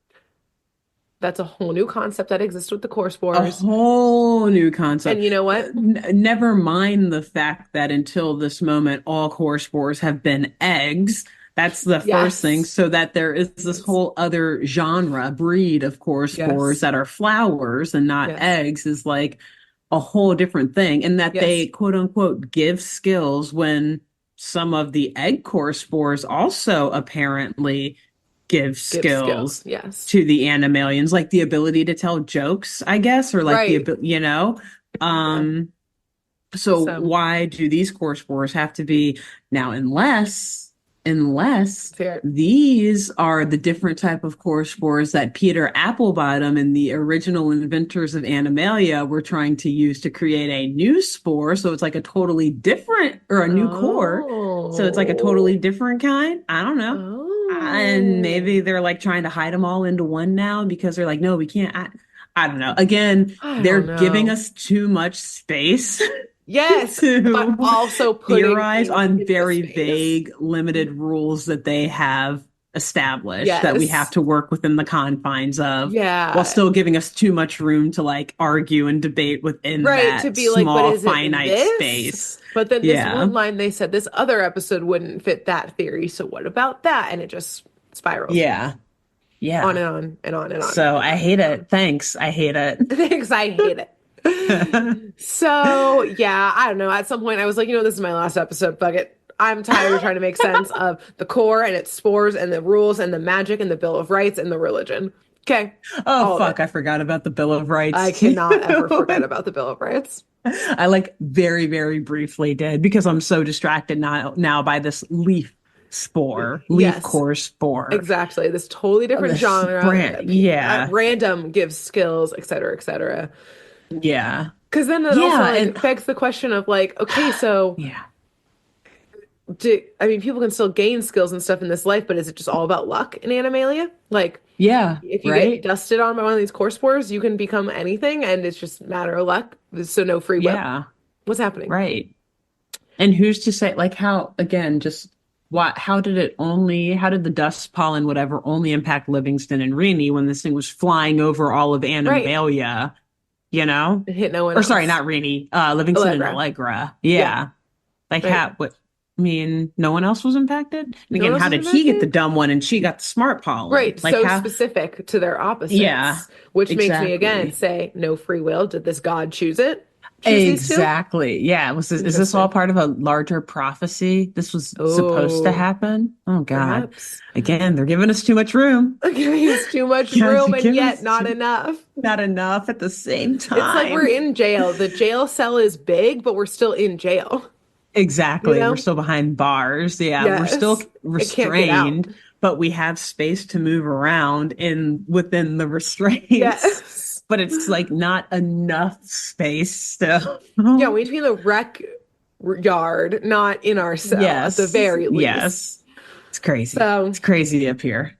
that's a whole new concept that exists with the core A spores. whole new And concept. you know what? Never mind the fact that until this moment, all core spores have been eggs. That's the first thing. Yes. So that there is this Yes. whole other genre, breed of core spores Yes. that are flowers and not Yes. eggs is like a whole different thing. And that Yes. they quote unquote give skills when some of the egg core spores also apparently give Give skills. skills Yes. to the animalians, like the ability to tell jokes, I guess, or like the Right. ability, Yeah. so So why do these core spores have to be now, unless unless Fair. these are the different type of core spores that Peter Applebottom and the original inventors of Animalia were trying to use to create a new spore. So it's like a totally different or a new core. So it's like a totally Oh. different kind. I don't know. And maybe Oh. they're like trying to hide them all into one now because they're like, no, we can't. I don't know. Again, I they're don't giving know. us too much space Yes, but to also putting theorize things on into very space. vague, limited rules that they have established that we have Yes. to work within the confines of, while Yeah. still giving us too much room to like argue and debate within Right, to that be like, but small, is it finite this? space. But then this Yeah. one line they said this other episode wouldn't fit that theory. So what about that? And it just spirals Yeah. on Yeah. and on and on and on So and I on hate and on. it. Thanks. I hate it. Thanks, I hate it. So yeah, I don't know. At some point I was like, this is my last episode. Fuck it. I'm tired of trying to make sense of the core and its spores and the rules and the magic and the Bill of Rights and the religion. Okay. Oh, All of fuck. it. I forgot about the Bill of Rights I too. cannot ever forget about the Bill of Rights. I like very, very briefly did because I'm so distracted now by this leaf Yes, core spore. exactly. This totally different This genre, brand. at Yeah. random gives skills, et cetera, et cetera. Yeah. Because then it also Yeah. And like begs the question of like, okay, so yeah. I mean, people can still gain skills and stuff in this life, but is it just all about luck in Animalia? Like, Yeah. if you get Right. dusted on by one of these core spores, you can become anything, and it's just a matter of luck. So no free will. Yeah. What's happening? Right. And who's to say, like, how, again, just how did how did the dust pollen, whatever, only impact Livingston and Rennie when this thing was flying over all of Right. Animalia, you know? It hit no one Or sorry, else. not Rennie, Livingston and Allegra. Allegra. Yeah. Yeah. Like, Right. I mean, no one else was impacted? And No one again, else how is did he get the impacted? dumb one and she got the smart pollen? Right, Like, so how? specific to their Yeah, opposites, which makes me again exactly. say no free will. Did this god choose it? Choose these two? Exactly. Yeah. Is this all Interesting. part of a larger prophecy? This was supposed to Oh, happen? Oh God. perhaps. Again, they're giving us too much room. Giving us too much Guys, room they're and giving yet us not enough. not enough at the same It's like we're time. in jail. The jail cell is big, but we're still in jail. You Exactly. We're know? still behind bars. Yeah, we're still Yes. It can't get out. restrained, but we have space to move around within the restraints. Yes. But it's like not enough space still. Yeah, we need to be in the rec yard, not in our cell at the Yes. very least. Yes. It's crazy. So It's crazy up here.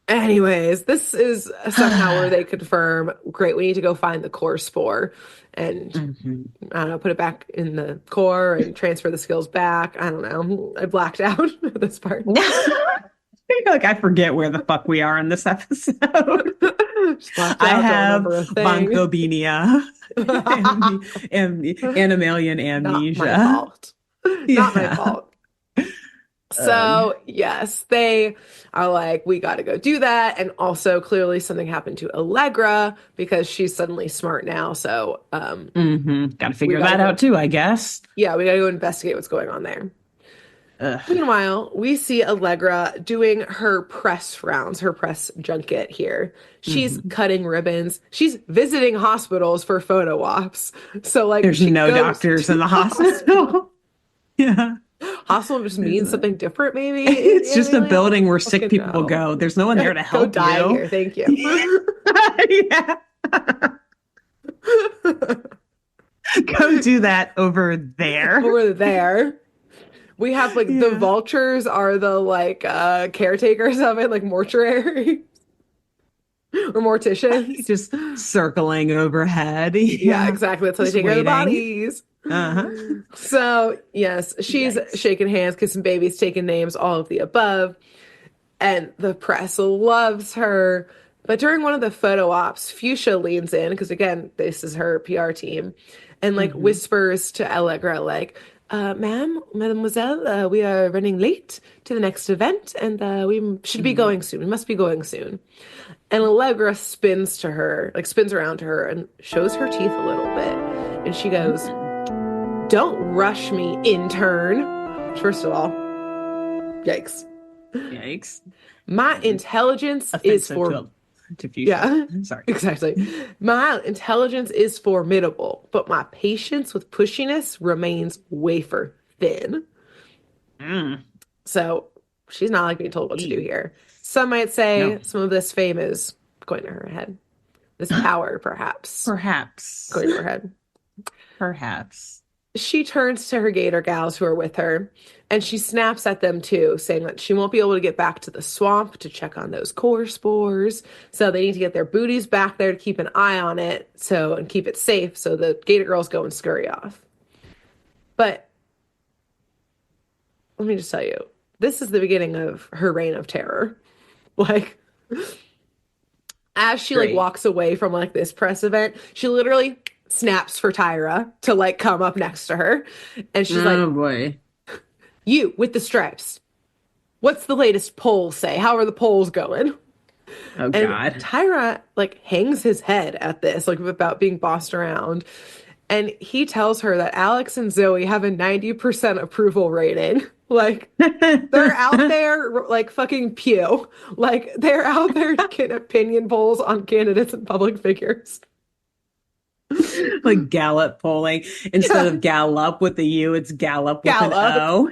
anyways, this is somehow where they confirm, great, we need to go find the core spore and Mhm. I don't know, put it back in the core and transfer the skills back. I don't know. I blacked out at this part. Like I forget where the fuck we are in this episode. Just blacked I out, don't have remember a thing. Bonkobinia and the Animalian Not my amnesia. fault. Not my Yeah. fault. Ugh. So, yes, they are like, we got to go do that. And also, clearly, something happened to Allegra because she's suddenly smart now. So, Got to we figure got to that go. out too, I guess. Yeah, we got to go investigate what's going on there. Ugh. Meanwhile, we see Allegra doing her press rounds, her press junket here. She's Mhm. cutting ribbons. She's visiting hospitals for photo ops. So, like, There's she no goes doctors in to the hospital. hospital. Yeah. Hospital just There's means no- something different, maybe in It's just a Animalia. I don't building where sick fucking people know. go. There's no one there to Go help die you. here. Thank you. Yeah. Go do that over there. Over there, we have like the Yeah. vultures are the like caretakers of it, like mortuary or morticians. Just circling overhead. Yeah, Yeah. exactly. That's how they Just take care of the waiting. bodies. Uh-huh. So, yes, she's Yikes. shaking hands, kissing babies, taking names, all of the above. And the press loves her. But during one of the photo ops, Fuchsia leans in, because again, this is her PR team, and like Hmm. whispers to Allegra, like, ma'am, mademoiselle, we are running late to the next event, and we should be going soon. We must be going soon. And Allegra spins to her, like spins around to her and shows her teeth a little bit. And she goes, don't rush me, intern. First of all, yikes. Yikes. My intelligence is Offensive for, to future. yeah, Sorry. exactly. My intelligence is formidable, but my patience with pushiness remains wafer thin. Mm. So she's not like being told what to do Hey, here. Some might say no. some of this fame is going to her head. This power, perhaps, Perhaps. going to her head. Perhaps. She turns to her gator gals who are with her and she snaps at them too, saying that she won't be able to get back to the swamp to check on those core spores. So they need to get their booties back there to keep an eye on it and keep it safe so the gator girls go and scurry off. But let me just tell you, this is the beginning of her reign of terror. Like, as she like Great. walks away from like this press event, she literally snaps for Tyra to like come up next to her. And she's like, Oh boy. "You with the stripes. What's the latest polls say? How are the polls going?" Oh And God. Tyra like hangs his head at this, like about being bossed around. And he tells her that Alex and Zoe have a 90% approval rating. Like, they're out there like fucking Pew. Like, they're out there getting opinion polls on candidates and public figures. Like Gallop polling. Instead Yeah, of Gallop with the U, it's Gallop with an Gallop. O.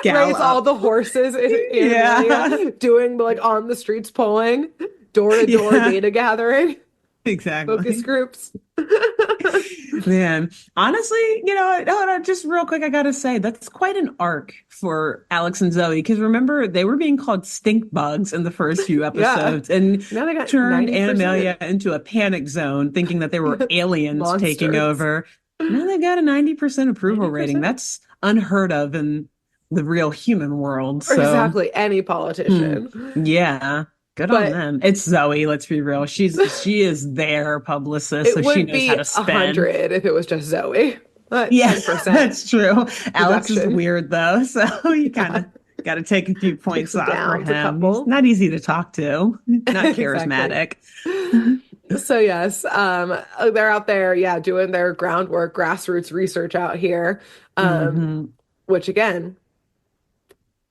Raise all Gallop. the horses in Yeah. Animalia doing like on the streets polling, door to door Yeah. data gathering, focus Exactly. groups. Man, honestly, no, just real quick, I gotta say that's quite an arc for Alex and Zoe because remember they were being called stink bugs in the first few Yeah. episodes and Now they got turned 90%. Animalia into a panic zone, thinking that they were aliens taking Monsters. over. Now they've got a 90% approval rating. 90%. That's unheard of in the real human world. Or So, exactly any hmm, politician. yeah. Good on But them. It's Zoe, let's be real. She is their publicist, it so she would knows how be to a spin. hundred if it was just Zoe. Yeah, 10% that's true. Alex is deduction. weird though, so you kind Yeah. of got to take a few Takes points them off for down to a him. He's couple. not easy to talk to, not Exactly. charismatic. So yes, they're out there, yeah, doing their groundwork, grassroots research out here. Um, Hmm. which again,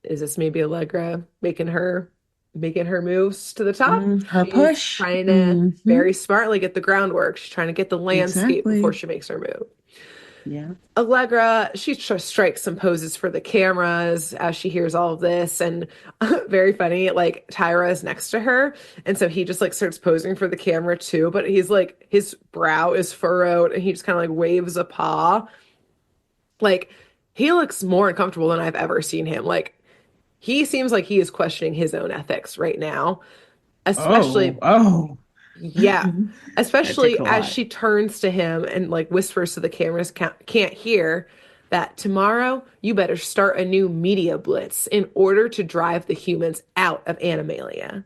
is this maybe Allegra making her moves to the top? Her She's push. trying to Hmm. very smartly get the groundwork. She's trying to get the landscape before Exactly. she makes her move. Yeah. Allegra, she strikes some poses for the cameras as she hears all of this, and very funny. Like Tyra is next to her, and so he just like starts posing for the camera too. But he's like his brow is furrowed, and he just kind of like waves a paw. Like he looks more uncomfortable than I've ever seen him. Like he seems like he is questioning his own ethics right now, Oh, especially oh. yeah, That takes especially a as lot. she turns to him and like whispers so the cameras can't hear that tomorrow you better start a new media blitz in order to drive the humans out of Animalia.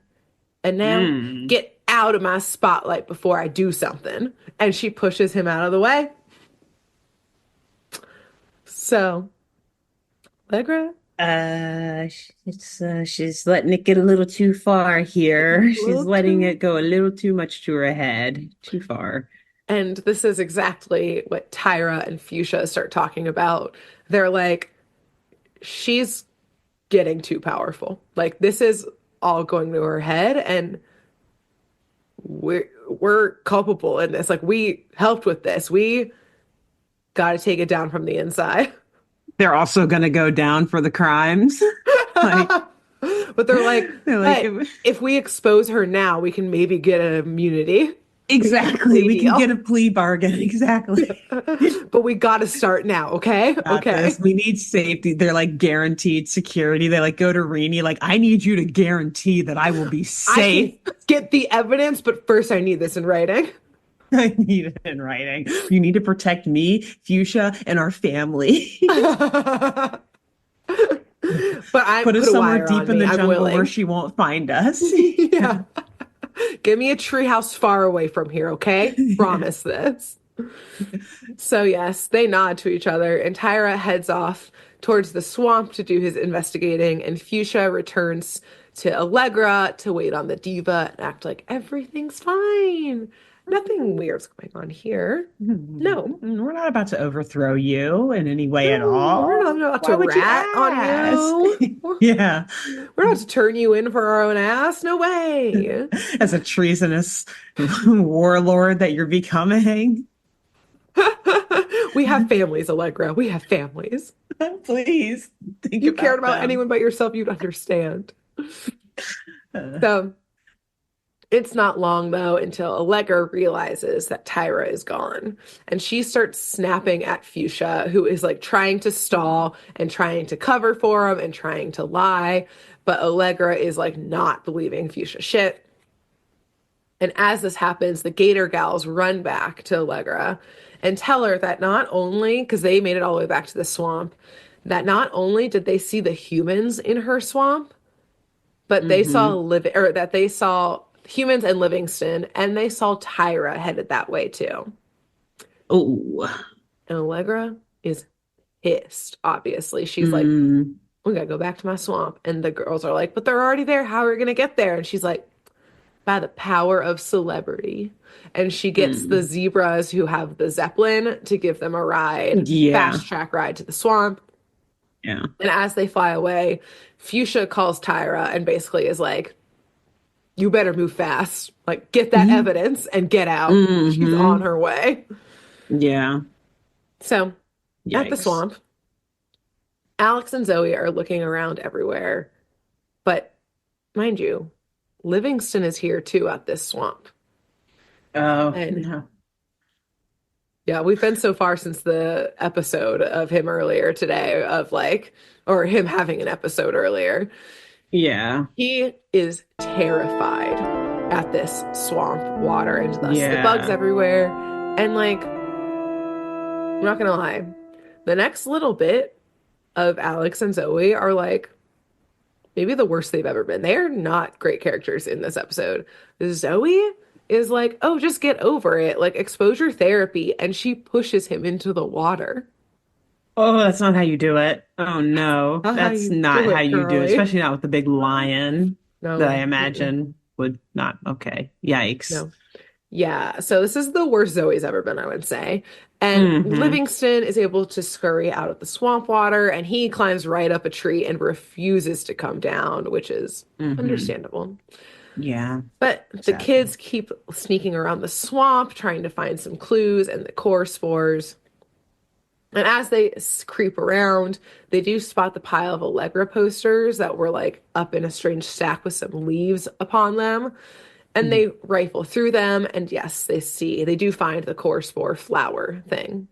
And now Mm. get out of my spotlight before I do something. And she pushes him out of the way. So, Allegra, She's letting it get a little too far here. a She's little letting too. it go a little too much to her head. Too far. And this is exactly what Tyra and Fuchsia start talking about. They're like, she's getting too powerful. Like this is all going to her head and we're culpable in this. Like we helped with this. We got to take it down from the inside. They're also going to go down for the crimes. Like, But they're like, they're like, but if we expose her now, we can maybe get an immunity. We can get a exactly. plea We can get deal. a plea bargain. Exactly. But we got to start now, okay? Got this. Okay. We need safety. They're like guaranteed security. They like go to Rini, like, I need you to guarantee that I will be I can safe. get the evidence, but first I need this in writing. I need it in writing. You need to protect me, Fuchsia, and our family. But I Put put us a somewhere wire deep on in me. the I'm jungle where willing. she won't find us. Yeah. Give me a treehouse far away from here, okay? Yeah. Promise this. So, yes, they nod to each other, and Tyra heads off towards the swamp to do his investigating, and Fuchsia returns to Allegra to wait on the diva and act like everything's fine. Nothing weird's going on here. No, We're not about to overthrow you in any way at no, we're all. not about Why to would you rat on ask? you. Yeah. We're not to turn you in for our own ass. No way. As a treasonous warlord that you're becoming. We have families, Allegra. We have families. Please think You cared about about them. anyone but yourself, you'd understand. Uh, So it's not long though until Allegra realizes that Tyra is gone and she starts snapping at Fuchsia, who is like trying to stall and trying to cover for him and trying to lie. But Allegra is like not believing Fuchsia shit. And as this happens, the Gator gals run back to Allegra and tell her that not only, because they made it all the way back to the swamp, that not only did they see the humans in her swamp, but they saw hmm or that they saw humans and Livingston, and they saw Tyra headed that way too. Oh. And Allegra is pissed, obviously. She's like, Mm, we gotta go back to my swamp. And the girls are like, but they're already there. How are we gonna get there? And she's like, by the power of celebrity. And she gets the mm. zebras who have the Zeppelin to give them a ride, Yeah. fast track ride to the swamp. Yeah. And as they fly away, Fuchsia calls Tyra and basically is like, you better move fast. Like, get that evidence and get out. She's on Mm-hmm. her way. Yeah. So, at the Yikes. swamp, Alex and Zoe are looking around everywhere. But mind you, Livingston is here too at this swamp. Oh, And no. yeah, we've been so far since the episode of him earlier today, of like, or him having an episode earlier. Yeah. He is terrified at this swamp water and thus the bugs Yeah. everywhere. And like, I'm not gonna lie, the next little bit of Alex and Zoe are like maybe the worst they've ever been. They are not great characters in this episode. Zoe is like, oh, just get over it, like exposure therapy, and she pushes him into the water. Oh, that's not how you do it. Oh no, Not how that's you not do how it, you do it, girly. especially not with the big lion that I No, mm-mm, imagine would not. Okay. Yikes. no. Yeah, so this is the worst Zoe's ever been, I would say. And Mm-hmm. Livingston is able to scurry out of the swamp water and he climbs right up a tree and refuses to come down, which is Mm-hmm. understandable. Yeah, But the sadly. kids keep sneaking around the swamp trying to find some clues and the core spores. And as they creep around, they do spot the pile of Allegra posters that were like up in a strange stack with some leaves upon them. And Mhm. they rifle through them, and yes, they do find the core spore flower thing.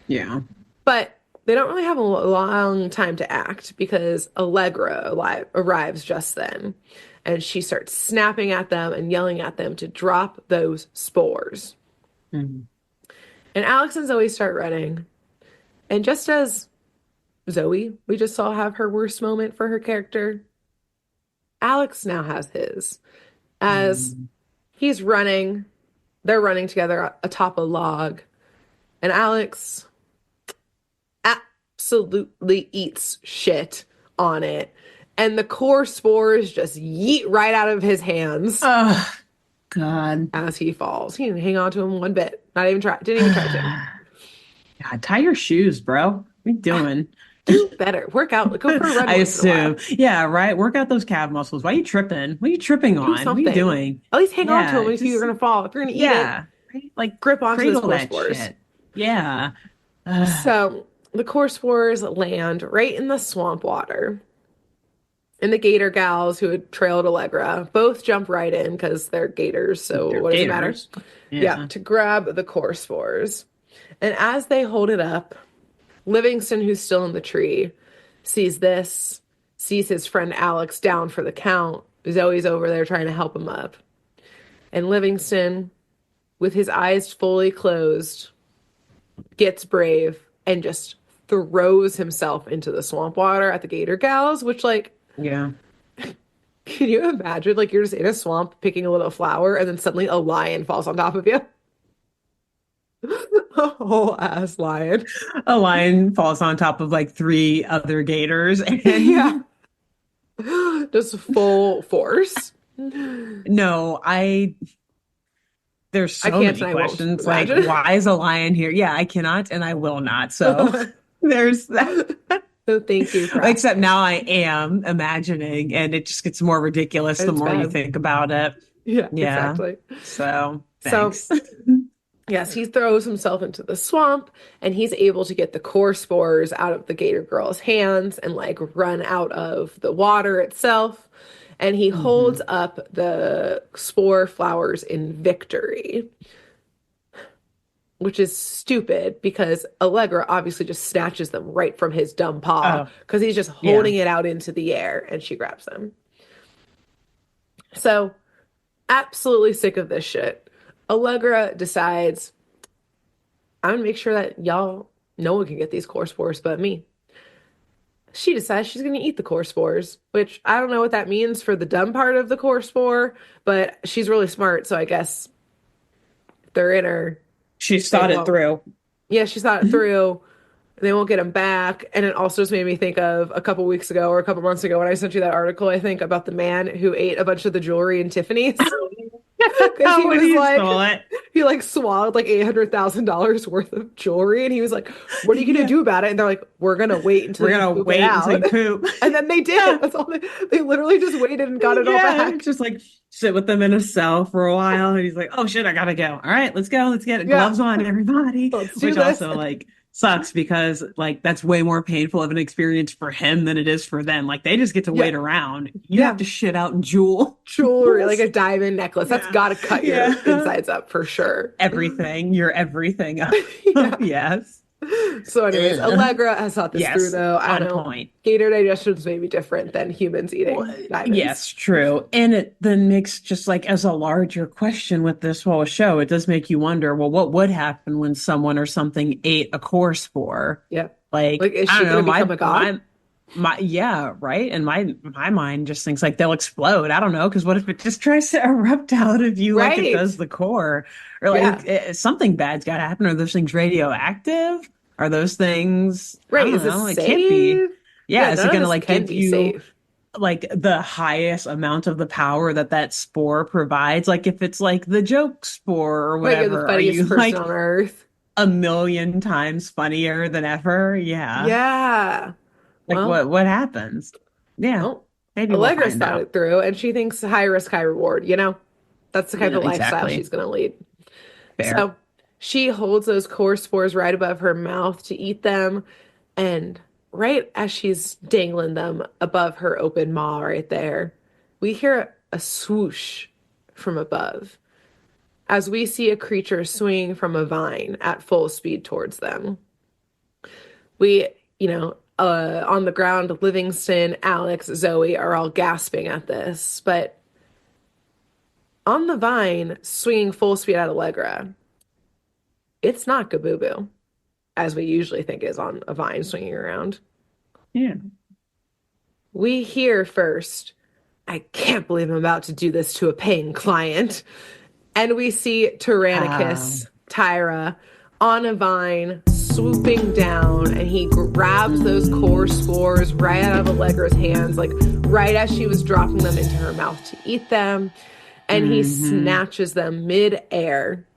Yeah. But they don't really have a long time to act because arrives just then. And she starts snapping at them and yelling at them to drop those spores. Mhm. And Alex and Zoe start running. And just as Zoe, we just saw have her worst moment for her character, Alex now has his. As Mhm. he's running, they're running together atop a log. And Alex absolutely eats shit on it. And the core spores just yeet right out of his hands Oh, God. as he falls. He didn't hang on to him one bit. Not even try. Didn't even try to. God, tie your shoes, bro. What are you doing? Do better. Work out. Go for a run I once in a while. assume. Yeah, right. Work out those calf muscles. Why are you tripping? What are you tripping Do on? What are you something. doing? At least hang on to Yeah, him if you're just going to fall. If you're going to eat it, yeah. Right? Like grip onto those cradle core that spores. shit. Yeah. Ugh. So the core spores land right in the swamp water. And the gator gals who had trailed Allegra both jump right in because they're gators. So They're what does it matter? gators. Yeah, Yeah. to grab the core spores. And as they hold it up, Livingston, who's still in the tree, sees this, sees his friend Alex down for the count. Zoe's over there trying to help him up. And Livingston, with his eyes fully closed, gets brave and just throws himself into the swamp water at the gator gals, which, like, Yeah. can you imagine? Like, you're just in a swamp picking a little flower, and then suddenly a lion falls on top of you. A whole ass lion. A lion falls on top of like three other gators Yeah. and Just full force. no, there's I so can't and many I won't questions. Like, imagine. why is a lion here? Yeah, I cannot and I will not. So there's that. So thank you for Except asking. now I am imagining, and it just gets more ridiculous the It's more you bad. think about it. Yeah, Yeah. exactly. So So thanks. Yes, he throws himself into the swamp and he's able to get the core spores out of the gator girl's hands and like run out of the water itself. And he holds Hmm. up the spore flowers in victory, which is stupid because Allegra obviously just snatches them right from his dumb paw Oh, because he's just yeah. holding it out into the air and she grabs them. So, absolutely sick of this shit. Allegra decides, I'm gonna make sure that y'all, no one can get these core spores but me. She decides she's gonna eat the core spores, which I don't know what that means for the dumb part of the core spore, but she's really smart, so I guess if they're in her, She's they thought it won't. through. Yeah, she's thought it through. They won't get them back. And it also just made me think of a couple weeks ago or a couple months ago when I sent you that article, I think, about the man who ate a bunch of the jewelry in Tiffany's. Because he When was he like, stole it. he like swallowed like $800,000 worth of jewelry. And he was like, what are you going to Yeah. do about it? And they're like, we're going to wait until We're you gonna poop it wait until out. you poop. And then they did. That's all they literally just waited and got it all Yeah, back. just like sit with them in a cell for a while. And he's like, oh shit, I gotta go. All right, let's go. Let's get it. Yeah, Gloves on, everybody. let's do Which this. also like sucks because like that's way more painful of an experience for him than it is for them. Like they just get to Yeah, wait around. You have yeah. to shit out and jewel. Jewelry, like a diamond necklace. That's Yeah. got to cut your Yeah. insides up for sure. Everything. You're everything. Yeah. Yes. So, anyways, Ugh. Allegra has thought this through, Yes. though. I don't On know. point. Gator digestion's maybe different than humans Well, eating diamonds. yes, true. And it then makes just like as a larger question with this whole show, it does make you wonder, well, what would happen when someone or something ate a core spore? Yeah. Like, Like, is I she don't going know, to become a god? my yeah, right. And my mind just thinks like they'll explode. I don't know, because what if it just tries to erupt out of you like it Right. does the core? Or Yeah. like something bad's got to happen. Are those things radioactive? Are those things, I Right. don't Is this know, it can't be. safe? Yeah, Yeah, is none it of gonna this like can give be you safe. like the highest amount of the power that that spore provides? Like if it's like the joke spore or Right. You're the whatever, are funniest you person like on earth. a million times funnier than ever? Yeah. Yeah. Like Well, what happens? Yeah. well, Maybe we'll Allegra's find thought out. it through, and she thinks high risk, high reward, you know? That's the kind Yeah, of lifestyle exactly. she's going to lead. Fair. So she holds those core spores right above her mouth to eat them. And right as she's dangling them above her open maw right there, we hear a swoosh from above as we see a creature swing from a vine at full speed towards them. We, on the ground, Livingston, Alex, Zoe are all gasping at this. But on the vine, swinging full speed at Allegra, it's not Gabubu, as we usually think is on a vine swinging around. Yeah. We hear first, I can't believe I'm about to do this to a paying client. And we see Um, Tyrannicus, Tyra, on a vine swooping down, and he grabs those core spores right out of Allegra's hands, like right as she was dropping them into her mouth to eat them. And he hmm snatches them mid-air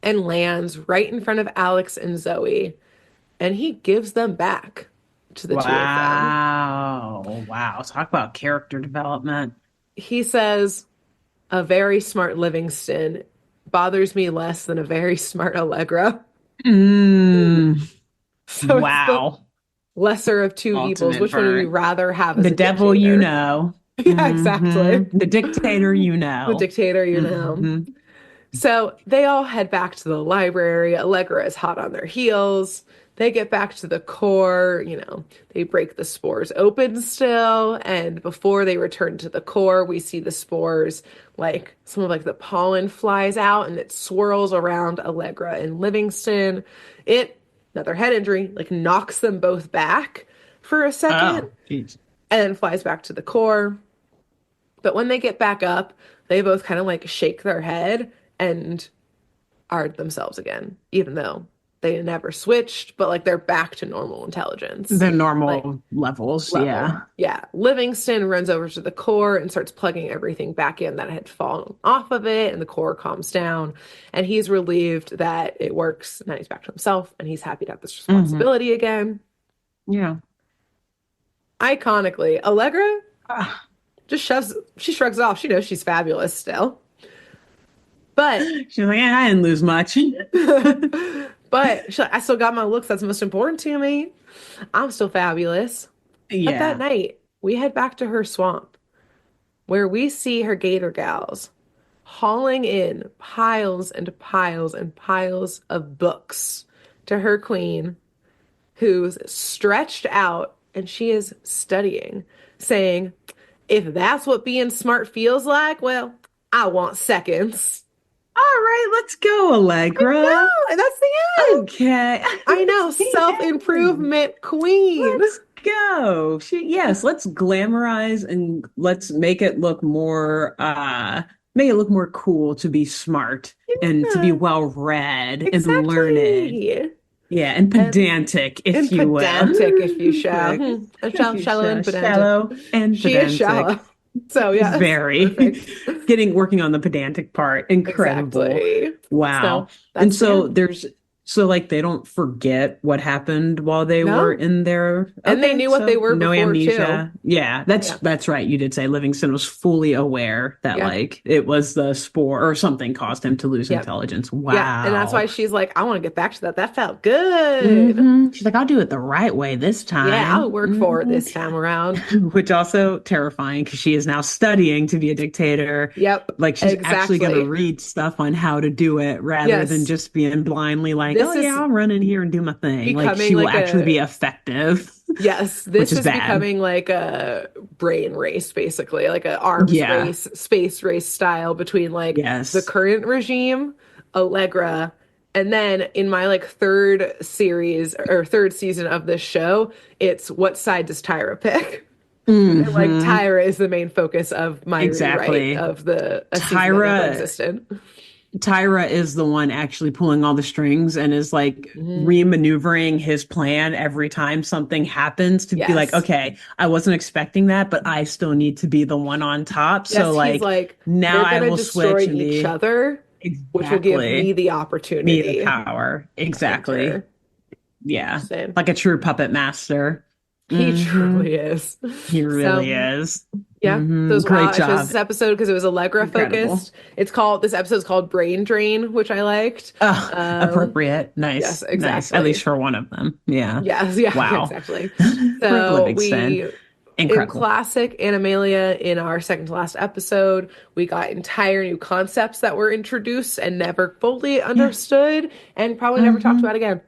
and lands right in front of Alex and Zoe. And he gives them back to the two of them. Wow. Wow. Talk about character development. He says, a very smart Livingston bothers me less than a very smart Allegra. Mm, So it's the wow. lesser of two evils. Ultimate Which one would you burn. rather have as The a devil you dictator? know. Yeah, exactly. The dictator you The know. dictator, you know. Hmm. So they all head back to the library. Allegra is hot on their heels. They get back to the core, they break the spores open still. And before they return to the core, we see the spores, like some of like the pollen flies out and it swirls around Allegra and Livingston. It, another head injury, like knocks them both back for a second Oh, jeez. and then flies back to the core. But when they get back up, they both kind of like shake their head and are themselves again, even though they never switched, but like they're back to normal intelligence The like normal levels, level. yeah. Yeah. Livingston runs over to the core and starts plugging everything back in that had fallen off of it, and the core calms down. And he's relieved that it works. Now he's back to himself and he's happy to have this Hmm. responsibility again. Yeah. Iconically, Allegra Ah, she shrugs it off. She knows she's fabulous still. But She's like, I didn't lose much. but she's like, I still got my looks. That's most important to me. I'm still fabulous. But that Yeah. night, we head back to her swamp where we see her gator gals hauling in piles and piles and piles of books to her queen, who's stretched out and she is studying, saying, if that's what being smart feels like, well, I want seconds. All right, let's go, I Allegra. know, and that's the end. Okay. I know, That's the end. self-improvement queen. Let's go. Yes, let's glamorize and let's make it look more cool to be smart and to be Yeah, well read and learned. exactly. Yeah, and And pedantic, if and you will. pedantic, if you shall. Like, if you Shallow shall, and pedantic. shallow and She is shallow. pedantic. So yes, Very perfect. getting working on the pedantic part. Incredible. Exactly. Wow. So And that's the so end. there's so like they don't forget what happened while they were No. in there. And they Okay, knew what they so were no before too. amnesia. Yeah, that's Yeah. that's right. You did say Livingston was fully aware that Yeah. like it was the spore or something caused him to lose Yep. intelligence. Yeah. And that's Wow. why she's like, I want to get back to that. That felt good. She's like, I'll do it the right way this Yeah, I'll time. work for it this time around. Which also terrifying because she is now studying to be a dictator. Yep. Like she's actually going to Exactly. read stuff on how to do it rather than Yes. just being blindly like, oh This yeah, is I'll run in here and do my thing. Like becoming she will like actually be a effective, yes, which this is is bad. becoming like a brain race, basically, like a arms Yeah. race, space race style between like the Yes. current regime, Allegra, and then in my like third series or third season of this show, it's what side does Tyra pick? And like hmm Tyra is the main focus of my rewrite Exactly. of the a season that never Tyra existed. Tyra is the one actually pulling all the strings and is like Mhm. re-maneuvering his plan every time something happens to be like, Yes. okay, I wasn't expecting that, but I still need to be the one on top. So Yes, he's like like, now they're I gonna will destroy switch and each be other, which will give me exactly the me the opportunity. power. Exactly. Center. Yeah. Same. Like a true puppet master. He hmm truly is. He really So is. yeah, those Great I chose job. this episode because it was Allegra Incredible. focused. It's called this episode's called Brain Drain, which I liked. Oh, appropriate. Yes, Nice. Nice. At least exactly. for one of them. Yeah. Yes, yeah, yeah, Wow. exactly. Rip So Livingston. we in Incredible. classic Animalia in our second to last episode, we got entire new concepts that were introduced and never fully Yeah. understood and probably never talked hmm about again.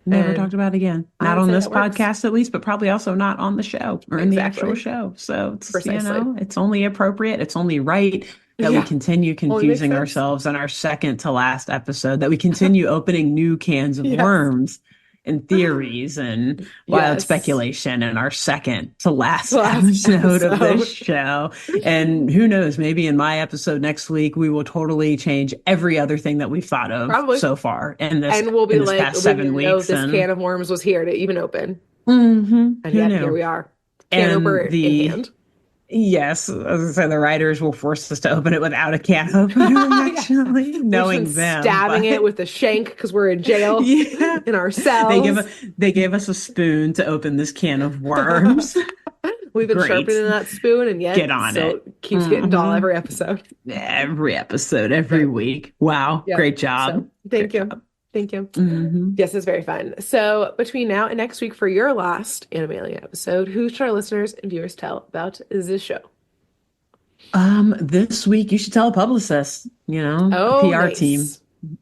Never And talked about it again. I Not would on say this that works. podcast, at least, but probably also not on the show or in the actual Exactly. show. So it's, Precisely. it's only appropriate. It's only right that we Yeah. continue Only makes confusing sense. ourselves in our second to last episode, that we continue opening new cans of Yes. worms and theories and wild Yes. speculation in our second to last Last episode of this episode. show. And who knows, maybe in my episode next week, we will totally change every other thing that we've thought of Probably. so far And we'll in be this like, past we didn't seven even know weeks. this And can of worms was here to even open. And who yet here knew? we are. Can opener And in hand. yes, as I said, the writers will force us to open it without a can opener Yes. eventually, We've just been knowing them. stabbing it But with a shank because we're in jail yeah, in our they give cells. they gave us a spoon to open this can of worms. We've been Great. sharpening that spoon, and Get yet on still it. keeps getting dull every episode. Every episode, every Yep. week. Wow. Yep. Great job. So thank Great you. job. Thank you. hmm Yes, it's very fun. So between now and next week for your last Animalia episode, who should our listeners and viewers tell about this show? This week you should tell a publicist, a Oh, PR team.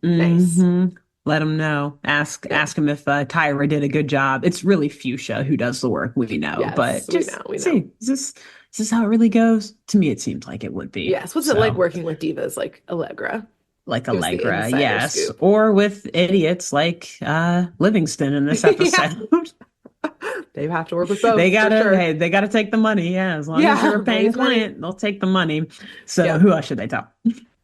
nice. Nice. Let them know. Ask Yeah. ask them if Tyra did a good job. It's really Fuchsia who does the work. We know, Yes, but we just know. We know. see, is this how it really goes? To me, it seems like it would be. Yes. What's it like So, working with divas like Allegra? like Give us the Allegra, insider yes, scoop. or with idiots like Livingston in this Yeah. episode. They have to work with both for sure. Hey, they gotta take the money. Yeah, as long as Yeah, you're a paying raise money. client, they'll take the money. So, Yeah. who else should they tell?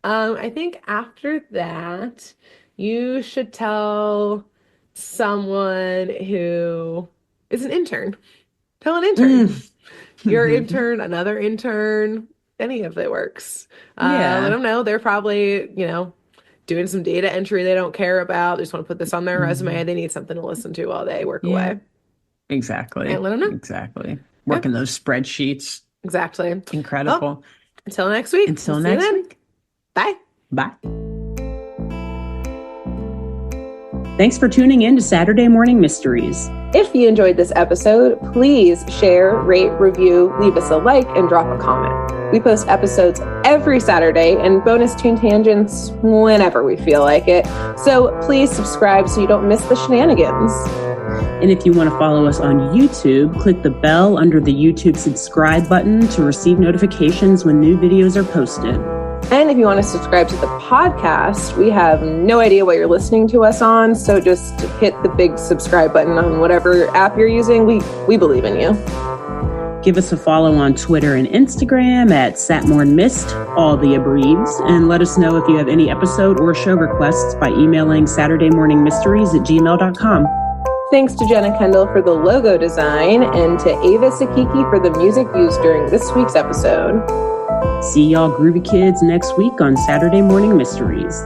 I think after that, you should tell someone who is an intern. Tell an intern. Mm. Your intern, another intern, any of it works. Let Yeah. them know they're probably, doing some data entry they don't care about. They just want to put this on their resume. Mhm. They need something to listen to while they work Yeah. away. And Exactly. let them know. Exactly. Yeah, Working those spreadsheets. exactly. Well, Incredible. until next week, we'll Until see you next then. week. Bye. Bye. Thanks for tuning in to Saturday Morning Mysteries. If you enjoyed this episode, please share, rate, review, leave us a like, and drop a comment. We post episodes every Saturday and bonus tune tangents whenever we feel like it. So please subscribe so you don't miss the shenanigans. And if you want to follow us on YouTube, click the bell under the YouTube subscribe button to receive notifications when new videos are posted. And if you want to subscribe to the podcast, we have no idea what you're listening to us on, so just hit the big subscribe button on whatever app you're using. We believe in you. Give us a follow on Twitter and Instagram at SatmornMist, all the abreves, and let us know if you have any episode or show requests by emailing SaturdayMorningMysteries@gmail.com. Thanks to Jenna Kendall for the logo design and to Ava Sakiki for the music used during this week's episode. See y'all groovy kids next week on Saturday Morning Mysteries.